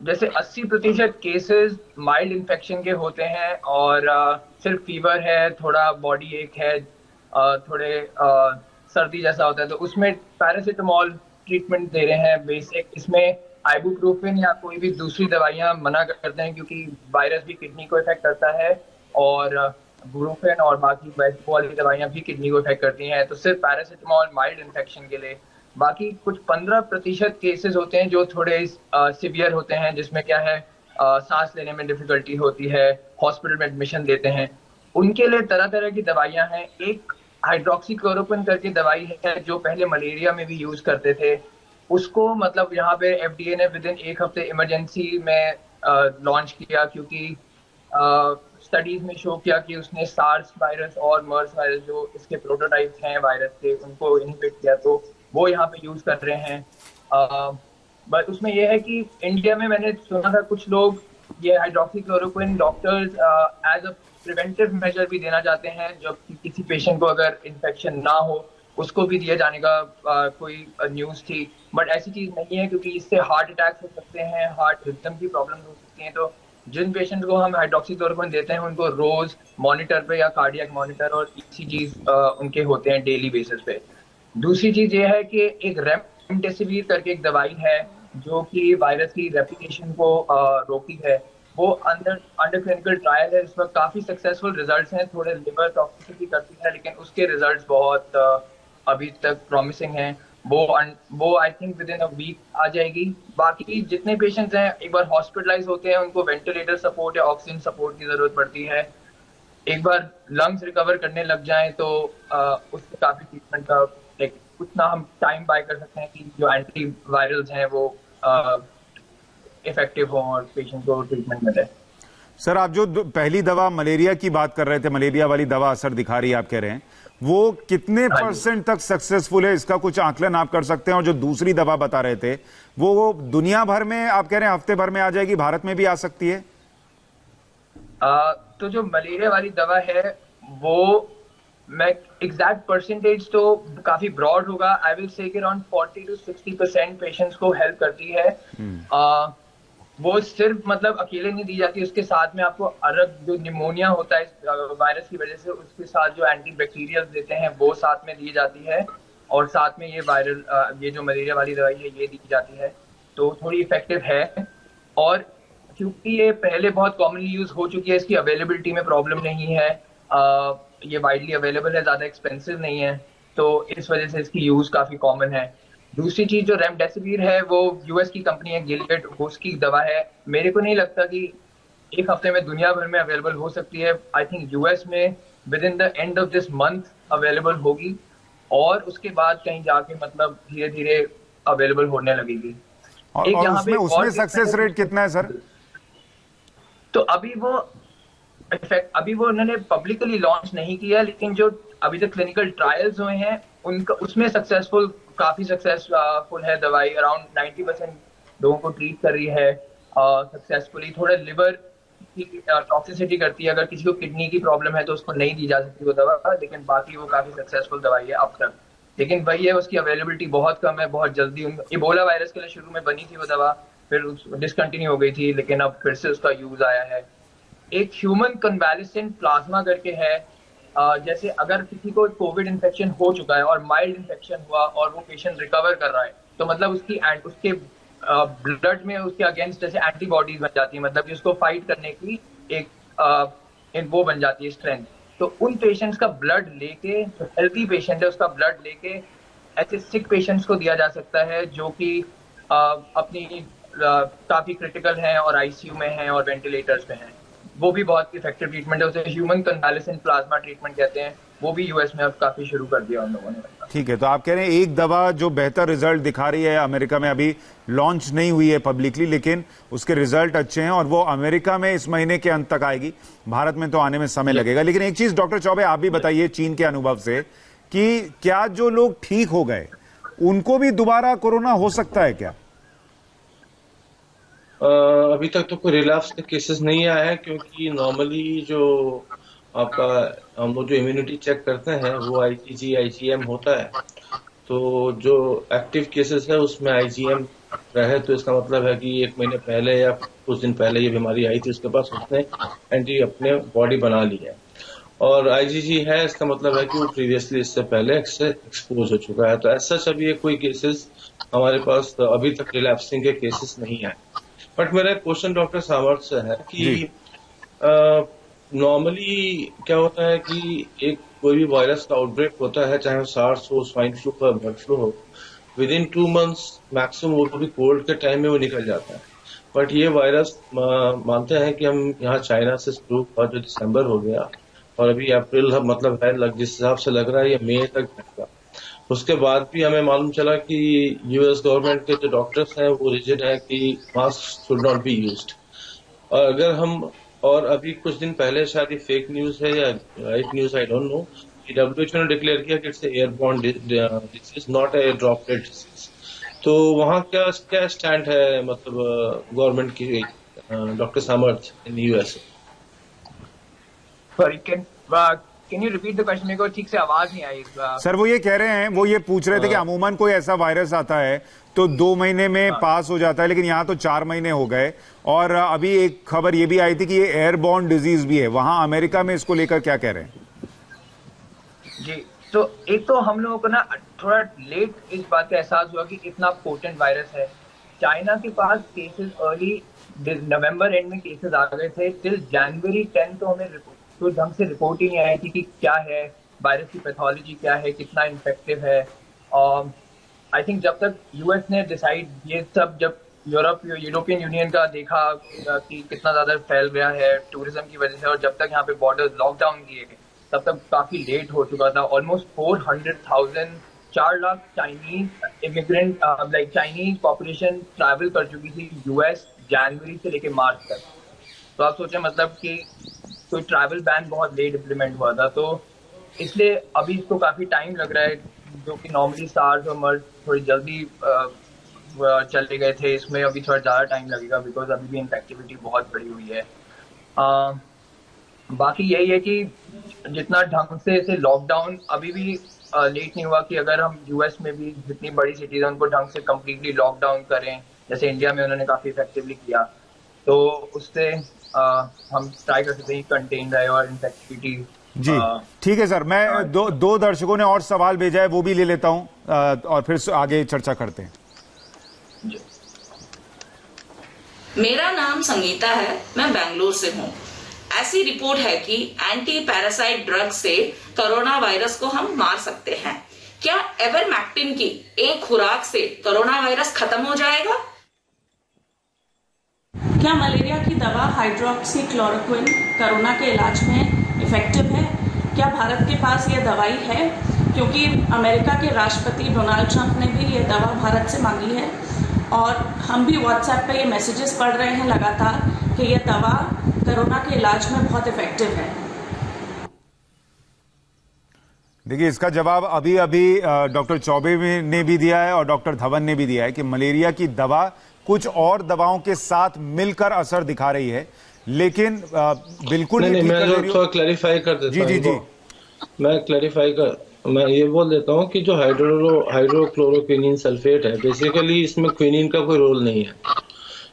जैसे 80% केसेस माइल्ड इन्फेक्शन के होते हैं और सिर्फ फीवर है, थोड़ा बॉडी एक है, थोड़े सर्दी जैसा होता है, तो उसमें पैरासीटामोल ट्रीटमेंट दे रहे हैं बेसिक। इसमें आइबुप्रोफेन या कोई भी दूसरी दवाइयां मना करते हैं क्योंकि वायरस भी किडनी को इफेक्ट करता है, और ब्रूफेन और बाकी वैसे वाली दवाइयां भी किडनी को इफेक्ट करती हैं। तो सिर्फ पैरासीटामोल माइल्ड इन्फेक्शन के लिए। बाकी कुछ 15% केसेस होते हैं जो थोड़े सिवियर होते हैं, जिसमें क्या है सांस लेने में डिफिकल्टी होती है, हॉस्पिटल में एडमिशन देते हैं। उनके लिए तरह तरह की दवाइयां हैं। एक हाइड्रोक्सीक्लोरोक्विन करके दवाई है जो पहले मलेरिया में भी यूज करते थे, उसको मतलब यहाँ पे FDA ने विद इन 1 हफ्ते इमरजेंसी में लॉन्च किया, क्योंकि स्टडीज में शो किया कि उसने सार्स वायरस और मर्स वायरस जो इसके प्रोटोटाइप्स हैं वायरस के, उनको इनहिबिट किया, तो वो यहाँ पे यूज कर रहे हैं। बट उसमें यह है कि इंडिया में मैंने सुना था कुछ लोग ये hydroxychloroquine doctors as a preventive measure भी देना चाहते हैं, जब किसी पेशेंट को अगर इन्फेक्शन ना हो उसको भी दिए जाने का कोई न्यूज थी। बट ऐसी चीज नहीं है, क्योंकि इससे हार्ट अटैक्स हो सकते हैं, हार्ट रिदम की प्रॉब्लम हो सकती हैं। तो जिन पेशेंट को हम हाइड्रोक्सीक्लोरोक्विन देते हैं उनको रोज मॉनिटर पे या कार्डियक मॉनिटर और इसी चीज उनके होते हैं डेली बेसिस पे। दूसरी चीज ये है कि एक रेमडेसिविर करके एक दवाई है जो कि वायरस की रेप्लिकेशन को रोकी है, वो अंडर क्लिनिकल ट्रायल है। इस वक्त काफी सक्सेसफुल रिजल्ट्स हैं, थोड़े लिवर टॉक्सिसिटी करती है लेकिन उसके रिजल्ट्स बहुत अभी तक प्रॉमिसिंग हैं। वो I think within a week आ जाएगी। बाकी जितने पेशेंट्स हैं एक बार हॉस्पिटलाइज होते हैं उनको वेंटिलेटर सपोर्ट या ऑक्सीजन सपोर्ट की जरूरत पड़ती है। एक बार लंग्स रिकवर करने लग जाएं तो उससे काफी ट्रीटमेंट का एक उतना हम टाइम बाय कर सकते हैं कि जो एंटी वायरल्स हैं वो इफेक्टिव हो और पेशेंट को ट्रीटमेंट मिले। सर, आप जो पहली दवा मलेरिया की बात कर रहे थे, मलेरिया वाली दवा असर दिखा रही है आप कह रहे हैं, वो कितने % तक सक्सेसफुल है, इसका कुछ आकलन आप कर सकते हैं? और जो दूसरी दवा बता रहे थे वो दुनिया भर में आप कह रहे हैं हफ्ते भर में आ जाएगी, भारत में भी आ सकती है? तो जो मलेरिया वाली दवा है वो मैं एग्जैक्ट परसेंटेज तो काफी ब्रॉड होगा, I will say around 40 to 60% patients को हेल्प करती है। वो सिर्फ मतलब अकेले नहीं दी जाती, उसके साथ में आपको अलग जो निमोनिया होता है वायरस की वजह से उसके साथ जो एंटी बैक्टीरियल देते हैं वो साथ में दी जाती है, और साथ में ये वायरल ये जो मलेरिया वाली दवाई है ये दी जाती है, तो थोड़ी इफेक्टिव है। और क्योंकि ये पहले बहुत कॉमनली यूज हो चुकी है, इसकी अवेलेबिलिटी में प्रॉब्लम नहीं है, ये वाइडली अवेलेबल है, ज्यादा एक्सपेंसिव नहीं है, तो इस वजह से इसकी यूज काफी कॉमन है। दूसरी चीज जो रेमडेसिविर है वो यूएस की कंपनी है गिलेड, उसकी दवा है। मेरे को नहीं लगता कि एक हफ्ते में दुनिया भर में अवेलेबल हो सकती है। आई थिंक यूएस में with in the end of this month available होगी और उसके बाद कहीं जाके मतलब धीरे धीरे अवेलेबल होने लगेगी। और उसमें सक्सेस रेट कितना है सर? तो अभी वो उन्होंने पब्लिकली लॉन्च नहीं किया, लेकिन जो अभी तक क्लिनिकल ट्रायल्स हुए हैं उनका उसमें काफी सक्सेसफुल है दवाई। अराउंड 90% लोगों को ट्रीट कर रही है सक्सेसफुली। थोड़ा लिवर की टॉक्सिसिटी करती है, अगर किसी को किडनी की प्रॉब्लम है तो उसको नहीं दी जा सकती वो दवा, लेकिन बाकी वो काफी सक्सेसफुल दवाई है अब तक। लेकिन वही है, उसकी अवेलेबिलिटी बहुत कम है, बहुत जल्दी। इबोला वायरस के लिए शुरू में बनी थी वो दवा, फिर डिसकंटिन्यू हो गई थी, लेकिन अब फिर से उसका यूज आया है। एक ह्यूमन कन्वालेसेंट प्लाज्मा करके है, जैसे अगर किसी को कोविड इन्फेक्शन हो चुका है और माइल्ड इन्फेक्शन हुआ और वो पेशेंट रिकवर कर रहा है, तो मतलब उसके ब्लड में उसके अगेंस्ट जैसे एंटीबॉडीज बन जाती है, मतलब कि उसको फाइट करने की एक वो बन जाती है स्ट्रेंथ। तो उन पेशेंट्स का ब्लड लेके, जो हेल्थी पेशेंट है उसका ब्लड लेके ऐसे सिक पेशेंट्स को दिया जा सकता है जो कि अपनी काफी क्रिटिकल हैं और आईसीयू में हैं और वेंटिलेटर्स पे हैं। वो भी बहुत इफेक्टिव ट्रीटमेंट है, उसे ह्यूमन कन्वालेसेंट प्लाज्मा ट्रीटमेंट कहते हैं। वो भी यूएस में अब काफी शुरू कर दिया उन लोगों ने। ठीक है, तो आप कह रहे हैं एक दवा जो बेहतर रिजल्ट दिखा रही है, अमेरिका में अभी लॉन्च नहीं हुई है पब्लिकली, लेकिन उसके रिजल्ट अच्छे हैं और वो अमेरिका में इस महीने के अंत तक आएगी, भारत में तो आने में समय लगेगा। लेकिन एक चीज डॉक्टर चौबे आप भी बताइए चीन के अनुभव से कि क्या जो लोग ठीक हो गए उनको भी दोबारा कोरोना हो सकता है क्या? अभी तक तो कोई रिलैप्स के केसेस नहीं आया है, क्योंकि नॉर्मली जो आपका हम लोग जो इम्यूनिटी चेक करते हैं वो आईजीजी आईजीएम होता है। तो जो एक्टिव केसेस है उसमें आईजीएम रहे तो इसका मतलब है कि 1 महीने पहले या कुछ दिन पहले ये बीमारी आई थी, उसके पास उसने एंटी अपने बॉडी बना ली है। और आईजीजी है, इसका मतलब है कि वो प्रीवियसली इससे पहले इससे एक्सपोज हो चुका है। तो ऐसा सभी कोई केसेस हमारे पास तो अभी तक रिलैप्सिंग के केसेस नहीं है। बट मेरा क्वेश्चन डॉक्टर सामर्थ से है कि नॉर्मली क्या होता है कि एक कोई भी वायरस का आउटब्रेक होता है, चाहे सार्स हो, स्वाइन फ्लू हो, बर्ड फ्लू हो, विद इन 2 months मैक्सिमम वो भी कोल्ड के टाइम में वो निकल जाता है। बट ये वायरस मानते हैं कि हम यहाँ चाइना से शुरू हुआ जो दिसंबर हो गया और अभी अप्रैल मतलब है जिस हिसाब से लग रहा है ये मई तक जाएगा। उसके बाद भी हमें मालूम चला कि यूएस गवर्नमेंट के जो डॉक्टर्स हैं वो रिजिड है कि mask should not be used. और अगर हम और अभी कुछ दिन पहले शायद ये फेक न्यूज है या right news I don't know कि WHO ने डिक्लेयर किया कि it's airborne disease not a droplet disease. तो वहाँ क्या क्या स्टैंड है, मतलब गवर्नमेंट की, डॉक्टर सामर्थ in US? Sorry, can you repeat the question? मेरे को ठीक से आवाज नहीं आई। सर वो ये कह रहे हैं, वो ये पूछ रहे थे कि अमूमन कोई ऐसा वायरस आता है तो 2 महीने में पास हो जाता है, लेकिन यहाँ तो 4 महीने हो गए। और अभी एक खबर ये भी आई थी कि ये एयरबॉर्न डिजीज भी है, वहां अमेरिका में इसको लेकर क्या कह रहे हैं? जी, तो एक तो हम लोगों को ना थोड़ा लेट इस बात का एहसास हुआ कि इतना पोटेंट वायरस है। चाइना के पास केसेस अर्ली नवंबर एंड में केसेस आ गए थे। टिल जनवरी 10 तो हमें तो ढंग से रिपोर्ट ही नहीं आई थी कि क्या है वायरस की पैथोलॉजी, क्या है, कितना इन्फेक्टिव है। आई थिंक जब तक यूएस ने डिसाइड ये सब, जब यूरोपियन यूनियन का देखा कि कितना ज्यादा फैल गया है टूरिज्म की वजह से, और जब तक यहाँ पे बॉर्डर लॉकडाउन किए गए, तब तक काफी लेट हो चुका था। Almost 400,000 4 lakh Chinese immigrant, like Chinese population travel कर चुकी थी यूएस जनवरी से लेके मार्च तक। तो आप सोचें, मतलब कि कोई ट्रैवल बैन बहुत लेट इम्प्लीमेंट हुआ था। तो इसलिए अभी इसको काफी टाइम लग रहा है, जो कि नॉर्मली सार्स और मर्स थोड़ी जल्दी चले गए थे, इसमें अभी थोड़ा ज्यादा टाइम लगेगा, बिकॉज अभी भी इन्फेक्टिविटी बहुत बढ़ी हुई है। बाकी यही है कि जितना ढंग से इसे लॉकडाउन अभी भी लेट नहीं हुआ, कि अगर हम यूएस में भी जितनी बड़ी सिटीज हैं उनको ढंग से कम्प्लीटली लॉकडाउन करें, जैसे इंडिया में उन्होंने काफी इफेक्टिवली किया, तो उससे हम ट्राई कर सकते हैं कंटेन रहे और इन्फेक्टिविटी। जी ठीक है सर, मैं दो दर्शकों ने और सवाल भेजा है, वो भी ले लेता हूं और फिर आगे चर्चा करते हैं। मेरा नाम संगीता है, मैं बेंगलुरु से हूँ। ऐसी रिपोर्ट है कि एंटी पैरासाइट ड्रग से कोरोना वायरस को हम मार सकते हैं। क्या एवरमैक्टिन की एक खुराक से कोरोना वायरस खत्म हो जाएगा? क्या मलेरिया की दवा हाइड्रोक्सी क्लोरोक्विन कोरोना के इलाज में इफेक्टिव है? क्या भारत के पास यह दवाई है? क्योंकि अमेरिका के राष्ट्रपति डोनाल्ड ट्रंप ने भी यह दवा भारत से मांगी है, और हम भी व्हाट्सएप पे ये मैसेजेस पढ़ रहे हैं लगातार कि यह दवा कोरोना के इलाज में बहुत इफेक्टिव है। देखिए, इसका जवाब अभी अभी डॉक्टर चौबे ने भी दिया है और डॉक्टर धवन ने भी दिया है कि मलेरिया की दवा कुछ और दवाओं के साथ मिलकर असर दिखा रही है, लेकिन बिल्कुल नहीं, मैं थोड़ा क्लैरिफाई कर देता हूं। जी मैं ये बोल देता हूँ कि जो हाइड्रोक्लोरोक्विनिन सल्फेट है, बेसिकली इसमें क्विनिन का कोई रोल नहीं है।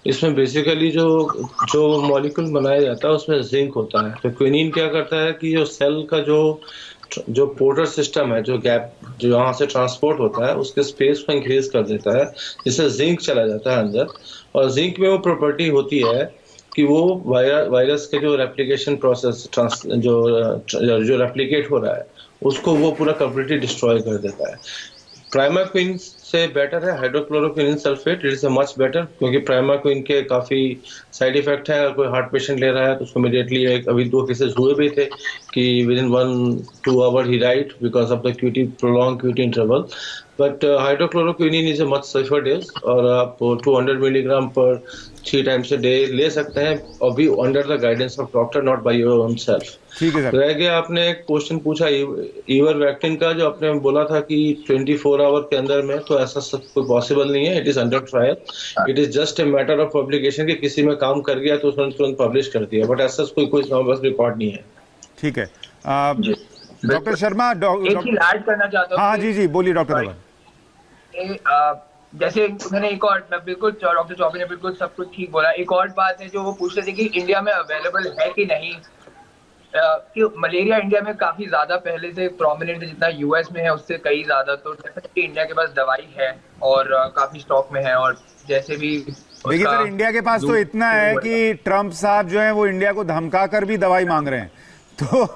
इसमें बेसिकली जो मॉलिक्यूल बनाया जाता है उसमें जिंक होता है। तो क्विनिन क्या करता है कि जो सेल का जो पोर्टर सिस्टम है, जो गैप जो यहाँ से ट्रांसपोर्ट होता है, उसके स्पेस को इंक्रीज कर देता है, जिससे जिंक चला जाता है अंदर। और जिंक में वो प्रॉपर्टी होती है कि वो वायरस के जो रेप्लिकेशन प्रोसेस जो रेप्लिकेट हो रहा है उसको वो पूरा कंप्लीटली डिस्ट्रॉय कर देता है। प्राइमाक्विन से बेटर है hydrochloroquinine sulphate, it is much better, क्योंकि प्राइमाक्विन के काफी साइड इफेक्ट है। अगर कोई हार्ट पेशेंट ले रहा है तो उसको इमीडिएटली, अभी 2 केसेस हुए भी थे कि विद इन 1-2 आवर ही died because of the prolong QT interval. But hydrochloroquinine is a much safer days, और आप 200 मिलीग्राम पर 3 टाइम्स अ डे ले सकते हैं, और भी under the guidance of doctor, not by your own self. ठीक है सर। रह गया, आपने एक क्वेश्चन पूछा इवरमैक्टिन का, जो आपने बोला था कि 24 आवर के अंदर में, तो ऐसा सब कोई पॉसिबल नहीं है। It is under trial, it is just a matter of publication कि किसी में काम कर गया तो उसने तुरंत पब्लिश कर दिया, बट ऐसा कोई बस रिकॉर्ड नहीं है। ठीक है, डॉक्टर शर्मा एक ही ऐड करना चाहता हूँ। हाँ जी बोलिए डॉक्टर धवन। जैसे उन्होंने एक और, मैं बिल्कुल डॉक्टर चौबे ने बिल्कुल सब कुछ ठीक बोला। एक और बात है जो वो पूछ रहे थे कि इंडिया में अवेलेबल है कि नहीं। कि मलेरिया इंडिया में काफी ज्यादा पहले से प्रोमिनेंट है, जितना यूएस में है उससे कई ज्यादा। तो डेफिनेटली इंडिया के पास दवाई है और काफी स्टॉक में है। और जैसे भी देखिए सर, इंडिया के पास तो इतना है कि ट्रंप साहब जो है वो इंडिया को धमका कर भी दवाई मांग रहे हैं, तो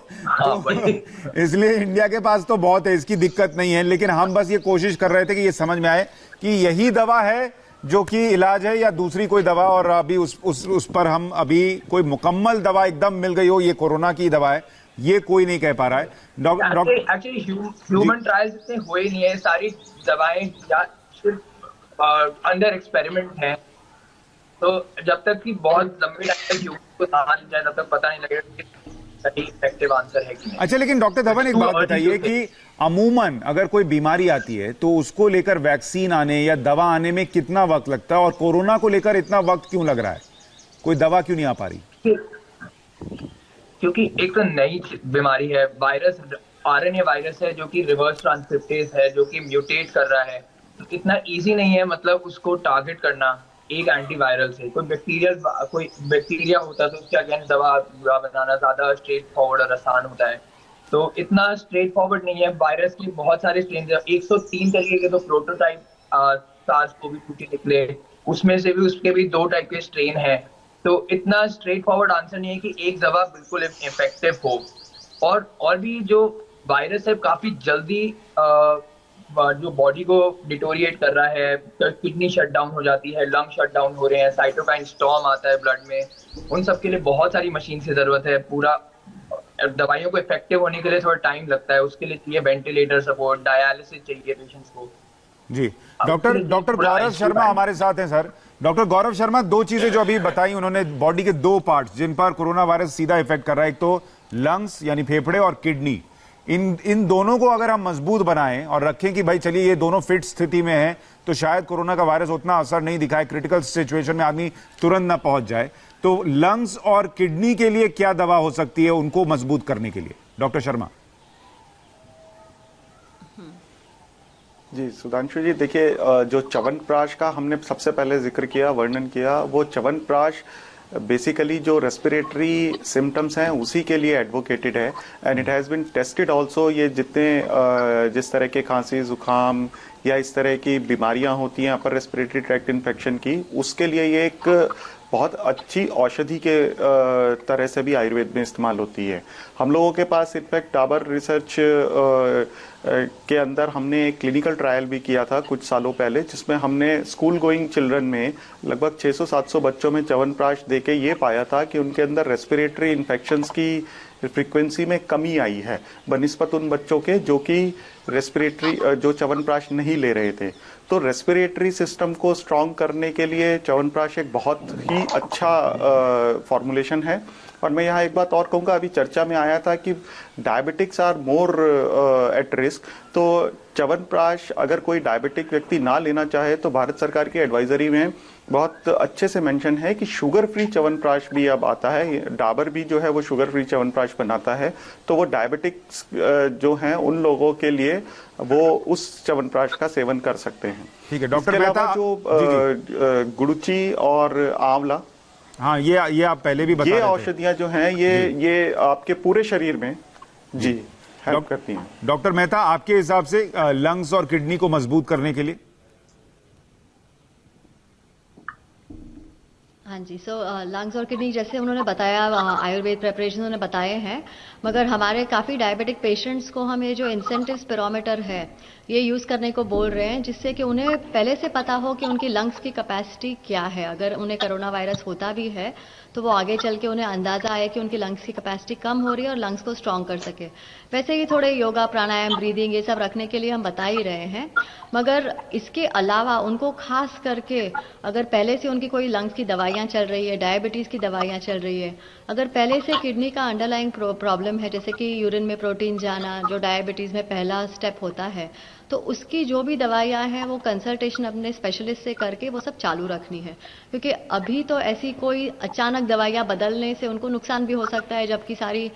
इसलिए इंडिया के पास तो बहुत है, इसकी दिक्कत नहीं है। लेकिन हम बस ये कोशिश कर रहे थे कि ये समझ में आए कि यही दवा है जो कि इलाज है या दूसरी कोई दवा, और अभी उस पर हम अभी कोई मुकम्मल दवा एकदम मिल गई हो ये कोरोना की दवा है, ये कोई नहीं कह पा रहा है। डॉक्टर एक्चुअली ह्यूमन ट्रायल्स इतने हुए नहीं है, सारी दवाएं सिर्फ अंडर एक्सपेरिमेंट हैं। तो जब तक कि बहुत लंबे टाइम तक ह्यूमन को ना जाए तब तक पता नहीं लगेगा सही इफेक्टिव आंसर है कि नहीं। अच्छा, लेकिन डॉक्टर धवन एक बात बताइए कि अमूमन अगर कोई बीमारी आती है तो उसको लेकर वैक्सीन आने या दवा आने में कितना वक्त लगता है, और कोरोना को लेकर इतना वक्त क्यों लग रहा है? कोई दवा क्यों नहीं आ पा रही? क्योंकि एक तो नई बीमारी है, वायरस आरएनए वायरस है जो कि रिवर्स ट्रांसक्रिप्टेज है, जो कि म्यूटेट कर रहा है। तो इतना इजी नहीं है मतलब उसको टारगेट करना एक एंटीवायरल से। कोई बैक्टीरिया होता है तो उसके अगेंस्ट दवा बनाना ज्यादा स्ट्रेट फॉरवर्ड और आसान होता है, तो इतना स्ट्रेट फॉरवर्ड नहीं है। वायरस की बहुत सारे स्ट्रेन, 103 तरीके के तो प्रोटोटाइप SARS-CoV-2 के निकले, उसमें से भी उसके भी 2 टाइप के स्ट्रेन है। तो इतना स्ट्रेट फॉरवर्ड आंसर नहीं है कि एक दवा बिल्कुल इफेक्टिव हो। और भी जो वायरस है काफी जल्दी जो बॉडी को डिटोरिएट कर रहा है, किडनी शट डाउन हो जाती है, लंग शट डाउन हो रहे हैं, साइटोकाइन स्टॉर्म आता है ब्लड में, उन सब के लिए बहुत सारी मशीन की जरूरत है। पूरा दवाइयों को इफेक्टिव होने के लिए थोड़ा टाइम लगता है, उसके लिए चाहिए वेंटिलेटर सपोर्ट, डायलिसिस चाहिए पेशेंट्स को। जी, डॉक्टर गौरव शर्मा हमारे साथ हैं सर। डॉक्टर गौरव शर्मा, 2 चीजें जो अभी बताई उन्होंने, बॉडी के 2 पार्ट्स जिन पर कोरोना वायरस सीधा इफेक्ट कर रहा है, एक तो लंग्स यानी फेफड़े और किडनी। इन दोनों को अगर हम मजबूत बनाएं और रखें कि भाई चलिए ये दोनों फिट स्थिति में हैं, तो शायद कोरोना का वायरस उतना असर नहीं दिखाए, क्रिटिकल सिचुएशन में आदमी तुरंत ना पहुंच जाए। तो लंग्स और किडनी के लिए क्या दवा हो सकती है उनको मजबूत करने के लिए, डॉक्टर शर्मा? जी सुधांशु जी, देखिए जो च्यवनप्राश का हमने सबसे पहले जिक्र किया, वर्णन किया, वो च्यवनप्राश बेसिकली जो रेस्पिरेटरी सिम्टम्स हैं उसी के लिए एडवोकेटेड है, and it has been tested also. ये जिस तरह के खांसी जुकाम या इस तरह की बीमारियां होती हैं अपर रेस्पिरेटरी ट्रैक्ट इन्फेक्शन की, उसके लिए ये एक बहुत अच्छी औषधि के तरह से भी आयुर्वेद में इस्तेमाल होती है। हम लोगों के पास इनफैक्ट डाबर रिसर्च के अंदर हमने एक क्लिनिकल ट्रायल भी किया था कुछ सालों पहले, जिसमें हमने स्कूल गोइंग चिल्ड्रन में लगभग 600-700 बच्चों में च्यवनप्राश देके ये पाया था कि उनके अंदर रेस्पिरेटरी इन्फेक्शंस की फ्रीक्वेंसी में कमी आई है बनिस्बत उन बच्चों के जो कि जो च्यवनप्राश नहीं ले रहे थे। तो रेस्पिरेटरी सिस्टम को स्ट्रांग करने के लिए च्यवनप्राश एक बहुत ही अच्छा फॉर्मुलेशन है। और मैं यहाँ एक बात और कहूँगा, अभी चर्चा में आया था कि diabetics are more at risk, तो च्यवनप्राश अगर कोई डायबिटिक व्यक्ति ना लेना चाहे तो भारत सरकार की एडवाइजरी में बहुत अच्छे से मेंशन है कि शुगर फ्री च्यवनप्राश भी अब आता है। डाबर भी जो है वो शुगर फ्री च्यवनप्राश बनाता है, तो वो डायबिटिक्स जो हैं उन लोगों के लिए वो उस च्यवनप्राश का सेवन कर सकते हैं। ठीक है डॉक्टर मेहता, जो गुड़ची और आंवला, हाँ ये आप पहले भी बता रहे थे, ये औषधियां जो हैं ये आपके पूरे शरीर में जी हेल्प करती हैं। डॉक्टर मेहता, आपके हिसाब से लंग्स और किडनी को मजबूत करने के लिए? हाँ जी, लंग्स और किडनी जैसे उन्होंने बताया, आयुर्वेद प्रेपरेशन उन्होंने बताए हैं, मगर हमारे काफ़ी डायबिटिक पेशेंट्स को हम ये जो इंसेंटिव स्पिरोमीटर है ये यूज़ करने को बोल रहे हैं, जिससे कि उन्हें पहले से पता हो कि उनकी लंग्स की कैपेसिटी क्या है। अगर उन्हें कोरोना वायरस होता भी है तो वो आगे चल के उन्हें अंदाज़ा आए कि उनकी लंग्स की कैपेसिटी कम हो रही है और लंग्स को स्ट्रॉन्ग कर सके। वैसे ही थोड़े योगा, प्राणायाम, ब्रीदिंग ये सब रखने के लिए हम बता ही रहे हैं, मगर इसके अलावा उनको खास करके अगर पहले से उनकी कोई लंग्स की दवाइयाँ चल रही है, डायबिटीज़ की दवाइयाँ चल रही है, अगर पहले से किडनी का अंडरलाइंग प्रॉब्लम है, जैसे कि यूरिन में प्रोटीन जाना जो डायबिटीज़ में पहला स्टेप होता है, तो उसकी जो भी दवाइयाँ हैं वो कंसल्टेशन अपने स्पेशलिस्ट से करके वो सब चालू रखनी है, क्योंकि अभी तो ऐसी कोई अचानक दवाइयाँ बदलने से उनको नुकसान भी हो सकता है, जबकि सारी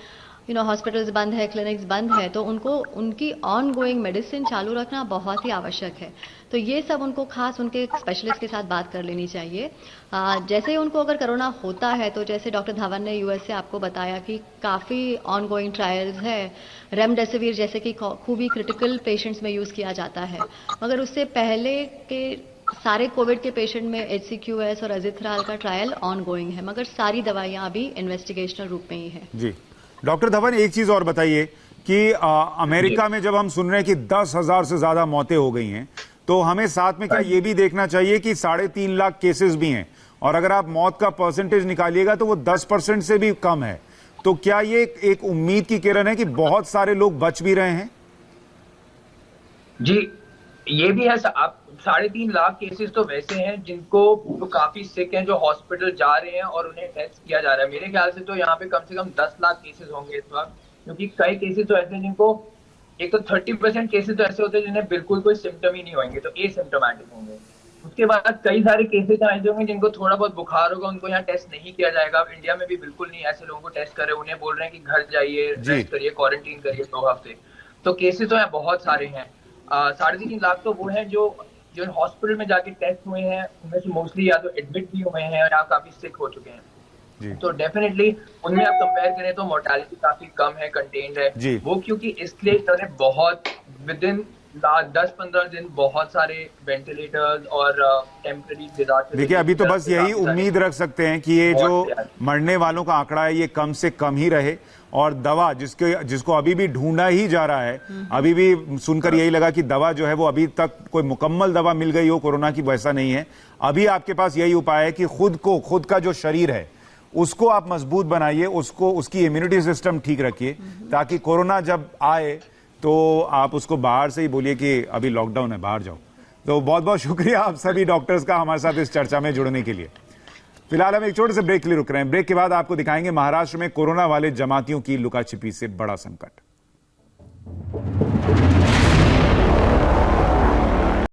हॉस्पिटल्स बंद है, क्लिनिक्स बंद है, तो उनको उनकी ऑन गोइंग मेडिसिन चालू रखना बहुत ही आवश्यक है। तो ये सब उनको खास उनके स्पेशलिस्ट के साथ बात कर लेनी चाहिए। जैसे ही उनको अगर कोरोना होता है तो जैसे डॉक्टर धवन ने यूएस से आपको बताया कि काफ़ी ऑन गोइंग ट्रायल्स है, रेमडेसिविर जैसे कि खूब ही क्रिटिकल पेशेंट्स में यूज़ किया जाता है, मगर उससे पहले के सारे कोविड के पेशेंट में HCQS और अजिथ्राल का ट्रायल ऑन गोइंग है, मगर सारी दवाइयाँ अभी इन्वेस्टिगेशनल रूप में ही है। जी डॉक्टर धवन, एक चीज और बताइए कि अमेरिका में जब हम सुन रहे हैं कि 10,000 से ज्यादा मौतें हो गई हैं, तो हमें साथ में क्या ये भी देखना चाहिए कि 3.5 लाख केसेस भी हैं, और अगर आप मौत का परसेंटेज निकालिएगा तो वो 10% से भी कम है, तो क्या ये एक उम्मीद की किरण है कि बहुत सारे लोग बच भी रहे हैं? जी ये भी है, आप 3.5 लाख केसेस तो वैसे हैं जिनको जो काफी सिक हैं, जो हॉस्पिटल जा रहे हैं और उन्हें टेस्ट किया जा रहा है। मेरे ख्याल से तो यहाँ पे कम से कम 10 लाख केसेस होंगे इस वक्त, क्योंकि कई केसेस तो ऐसे हैं जिनको, एक तो 30% केसेस तो ऐसे होते हैं जिन्हें बिल्कुल कोई सिम्टम ही नहीं होंगे, तो एसिम्टोमेटिक होंगे। उसके बाद कई सारे केसेस ऐसे होंगे जिनको थोड़ा बहुत बुखार होगा, उनको यहाँ टेस्ट नहीं किया जाएगा। इंडिया में भी बिल्कुल नहीं ऐसे लोगों को टेस्ट करे, उन्हें बोल रहे हैं कि घर जाइए, रेस्ट करिए, क्वारंटीन करिए 2 हफ्ते। तो केसेस तो यहाँ बहुत सारे हैं। 3.5 लाख तो वो हैं जो हॉस्पिटल में जाके टेस्ट हुए हैं, उनमें से मोस्टली या तो एडमिट भी हुए हैं या काफी सिक हो चुके हैं। तो डेफिनेटली उनमें आप कंपेयर करें तो मोर्टेलिटी काफी कम है, कंटेन्ड है वो, क्योंकि इसलिए इन्होंने बहुत विद इन 10-15 दिन बहुत सारे वेंटिलेटर्स और टेम्पररी डिजास्टर। देखिए, अभी तो बस यही उम्मीद रख सकते हैं कि ये जो मरने वालों का आंकड़ा है ये कम से कम ही रहे, और दवा जिसको अभी भी ढूंढा ही जा रहा है, अभी भी सुनकर यही लगा कि दवा जो है वो अभी तक कोई मुकम्मल दवा मिल गई हो कोरोना की, वैसा नहीं है। अभी आपके पास यही उपाय है कि खुद का जो शरीर है उसको आप मजबूत बनाइए, उसकी इम्यूनिटी सिस्टम ठीक रखिए, ताकि कोरोना जब आए तो आप उसको बाहर से ही बोलिए कि अभी लॉकडाउन है, बाहर जाओ। तो बहुत बहुत शुक्रिया आप सभी डॉक्टर्स का हमारे साथ इस चर्चा में जुड़ने के लिए। फिलहाल हम एक छोटे से ब्रेक के लिए रुक रहे हैं। ब्रेक के बाद आपको दिखाएंगे महाराष्ट्र में कोरोना वाले जमातियों की लुका छिपी से बड़ा संकट।